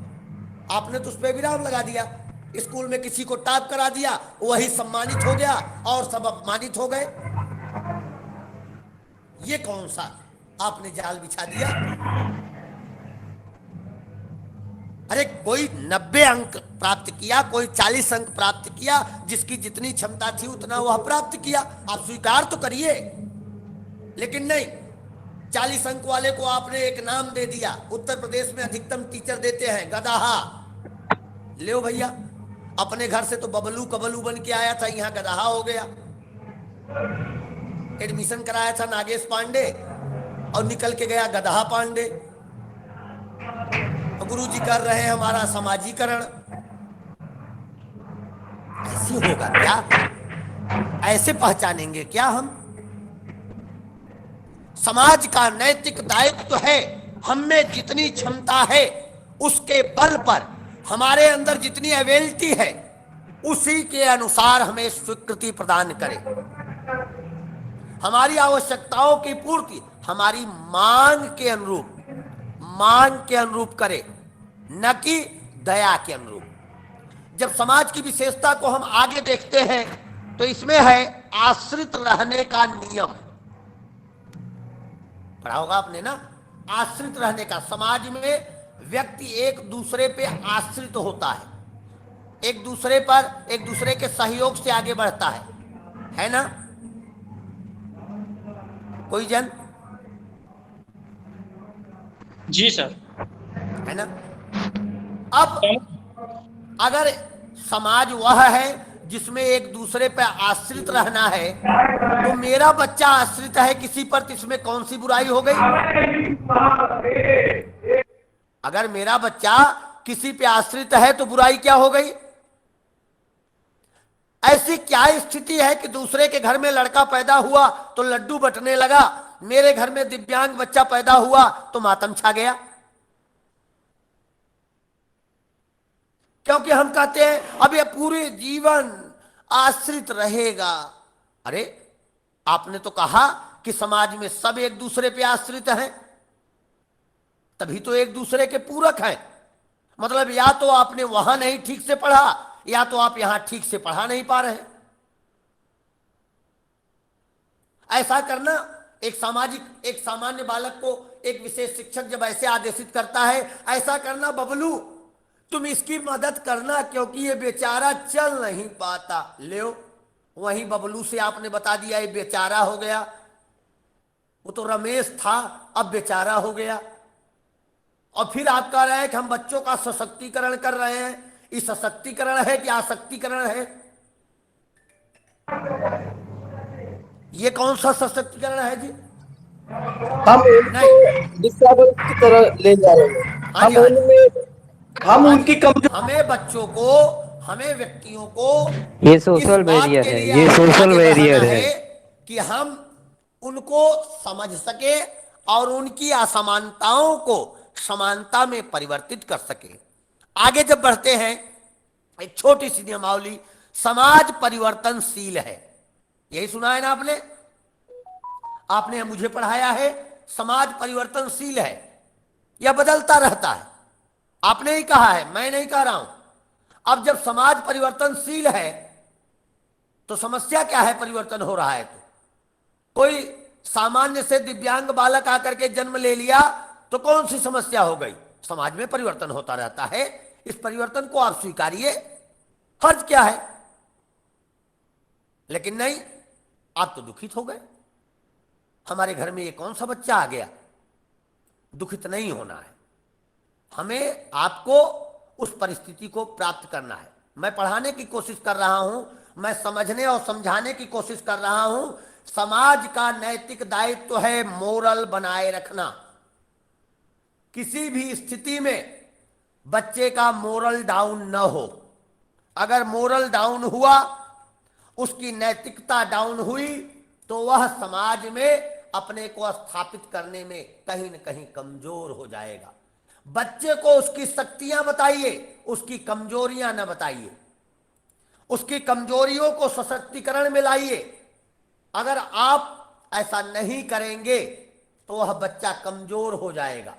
आपने तो उस पर विराम लगा दिया। स्कूल में किसी को टॉप करा दिया, वही सम्मानित हो गया और सब अपमानित हो गए। ये कौन सा आपने जाल बिछा दिया? अरे कोई 90 अंक प्राप्त किया, कोई 40 अंक प्राप्त किया, जिसकी जितनी क्षमता थी उतना वह प्राप्त किया, आप स्वीकार तो करिए। लेकिन नहीं, 40 अंक वाले को आपने एक नाम दे दिया। उत्तर प्रदेश में अधिकतम टीचर देते हैं गधाहा, ले भैया, अपने घर से तो बबलू कबलू बन के आया था, यहाँ गदहा हो गया। एडमिशन कराया था नागेश पांडे और निकल के गया गदहा पांडे। गुरुजी कर रहे हैं हमारा समाजीकरण। ऐसे होगा क्या? ऐसे पहचानेंगे क्या हम? समाज का नैतिक दायित्व है, हम में जितनी क्षमता है उसके बल पर, हमारे अंदर जितनी एबिलिटी है उसी के अनुसार हमें स्वीकृति प्रदान करे। हमारी आवश्यकताओं की पूर्ति हमारी मांग के अनुरूप करे, न कि दया के अनुरूप। जब समाज की विशेषता को हम आगे देखते हैं तो इसमें है आश्रित रहने का नियम। पढ़ा होगा आपने ना, आश्रित रहने का। समाज में व्यक्ति एक दूसरे पे आश्रित होता है, एक दूसरे के सहयोग से आगे बढ़ता है ना? कोई जन? जी सर। है ना? अब अगर समाज वह है जिसमें एक दूसरे पर आश्रित रहना है, तो मेरा बच्चा आश्रित है किसी पर, तो इसमें कौन सी बुराई हो गई? अगर मेरा बच्चा किसी पे आश्रित है तो बुराई क्या हो गई? ऐसी क्या स्थिति है कि दूसरे के घर में लड़का पैदा हुआ तो लड्डू बंटने लगा, मेरे घर में दिव्यांग बच्चा पैदा हुआ तो मातम छा गया? क्योंकि हम कहते हैं अब ये पूरे जीवन आश्रित रहेगा। अरे आपने तो कहा कि समाज में सब एक दूसरे पे आश्रित हैं, तभी तो एक दूसरे के पूरक हैं। मतलब या तो आपने वहां नहीं ठीक से पढ़ा, या तो आप यहां ठीक से पढ़ा नहीं पा रहे। ऐसा करना एक सामान्य बालक को एक विशेष शिक्षक जब ऐसे आदेशित करता है, ऐसा करना बबलू तुम इसकी मदद करना क्योंकि ये बेचारा चल नहीं पाता। ले वहीं बबलू से आपने बता दिया ये बेचारा हो गया। वो तो रमेश था, अब बेचारा हो गया। और फिर आप कह रहे हैं कि हम बच्चों का सशक्तिकरण कर रहे हैं। ये सशक्तिकरण है कि आसक्तिकरण है? ये कौन सा सशक्तिकरण है जी? हम डिसेबल की तरह ले जा रहे हैं। हम उनकी कमजोरी, हमें बच्चों को, हमें व्यक्तियों को ये सोशल बैरियर है, ये सोशल बैरियर है कि हम उनको समझ सके और उनकी असमानताओं को समानता में परिवर्तित कर सके। आगे जब बढ़ते हैं, एक छोटी सी नियमावली, समाज परिवर्तनशील है। यही सुना है ना आपने मुझे पढ़ाया है, समाज परिवर्तनशील है, यह बदलता रहता है। आपने ही कहा है, मैं नहीं कह रहा हूं। अब जब समाज परिवर्तनशील है तो समस्या क्या है? परिवर्तन हो रहा है तो कोई सामान्य से दिव्यांग बालक आकर के जन्म ले लिया तो कौन सी समस्या हो गई? समाज में परिवर्तन होता रहता है, इस परिवर्तन को आप स्वीकारिए, फर्ज क्या है? लेकिन नहीं, आप तो दुखित हो गए, हमारे घर में ये कौन सा बच्चा आ गया। दुखित नहीं होना है, हमें आपको उस परिस्थिति को प्राप्त करना है। मैं पढ़ाने की कोशिश कर रहा हूं, मैं समझने और समझाने की कोशिश कर रहा हूं। समाज का नैतिक दायित्व है मोरल बनाए रखना। किसी भी स्थिति में बच्चे का मोरल डाउन न हो। अगर मोरल डाउन हुआ, उसकी नैतिकता डाउन हुई, तो वह समाज में अपने को स्थापित करने में कहीं न कहीं कमजोर हो जाएगा। बच्चे को उसकी शक्तियां बताइए, उसकी कमजोरियां न बताइए। उसकी कमजोरियों को सशक्तिकरण में लाइए। अगर आप ऐसा नहीं करेंगे तो वह बच्चा कमजोर हो जाएगा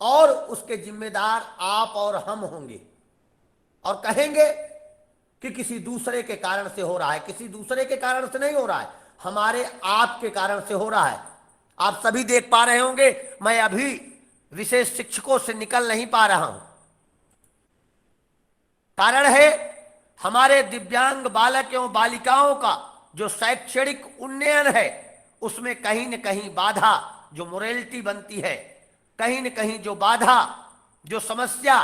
और उसके जिम्मेदार आप और हम होंगे और कहेंगे कि किसी दूसरे के कारण से हो रहा है। किसी दूसरे के कारण से नहीं हो रहा है, हमारे आपके कारण से हो रहा है। आप सभी देख पा रहे होंगे, मैं अभी विशेष शिक्षकों से निकल नहीं पा रहा हूं। कारण है हमारे दिव्यांग बालक एवं बालिकाओं का जो शैक्षणिक उन्नयन है, उसमें कहीं न कहीं बाधा जो मोरालिटी बनती है, कहीं न कहीं जो बाधा, जो समस्या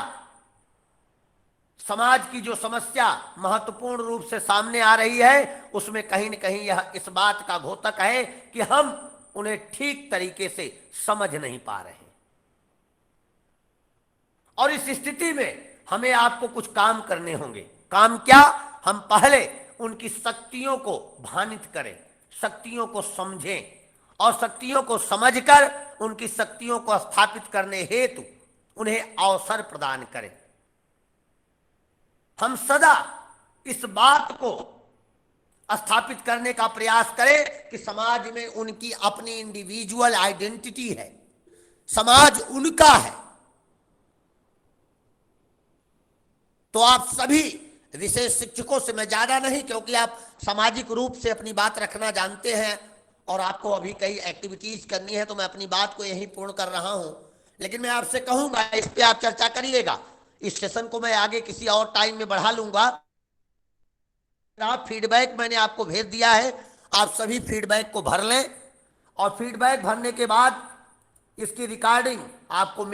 समाज की जो समस्या महत्वपूर्ण रूप से सामने आ रही है, उसमें कहीं न कहीं यह इस बात का घोतक है कि हम उन्हें ठीक तरीके से समझ नहीं पा रहे हैं। और इस स्थिति में हमें आपको कुछ काम करने होंगे। काम क्या? हम पहले उनकी शक्तियों को भानित करें, शक्तियों को समझें और शक्तियों को समझकर उनकी शक्तियों को स्थापित करने हेतु उन्हें अवसर प्रदान करें। हम सदा इस बात को स्थापित करने का प्रयास करें कि समाज में उनकी अपनी इंडिविजुअल आइडेंटिटी है, समाज उनका है। तो आप सभी विशेष शिक्षकों से, मैं ज्यादा नहीं, क्योंकि आप सामाजिक रूप से अपनी बात रखना जानते हैं और आपको अभी कई एक्टिविटीज करनी है, तो मैं अपनी बात को यहीं पूर्ण कर रहा हूं। लेकिन मैं आपसे कहूंगा, इस पे आप चर्चा करिएगा। इस सेशन को मैं आगे किसी और टाइम में बढ़ा लूंगा। फीडबैक मैंने आपको भेज दिया है, आप सभी फीडबैक को भर लें और फीडबैक भरने के बाद इसकी रिकॉर्डिंग आपको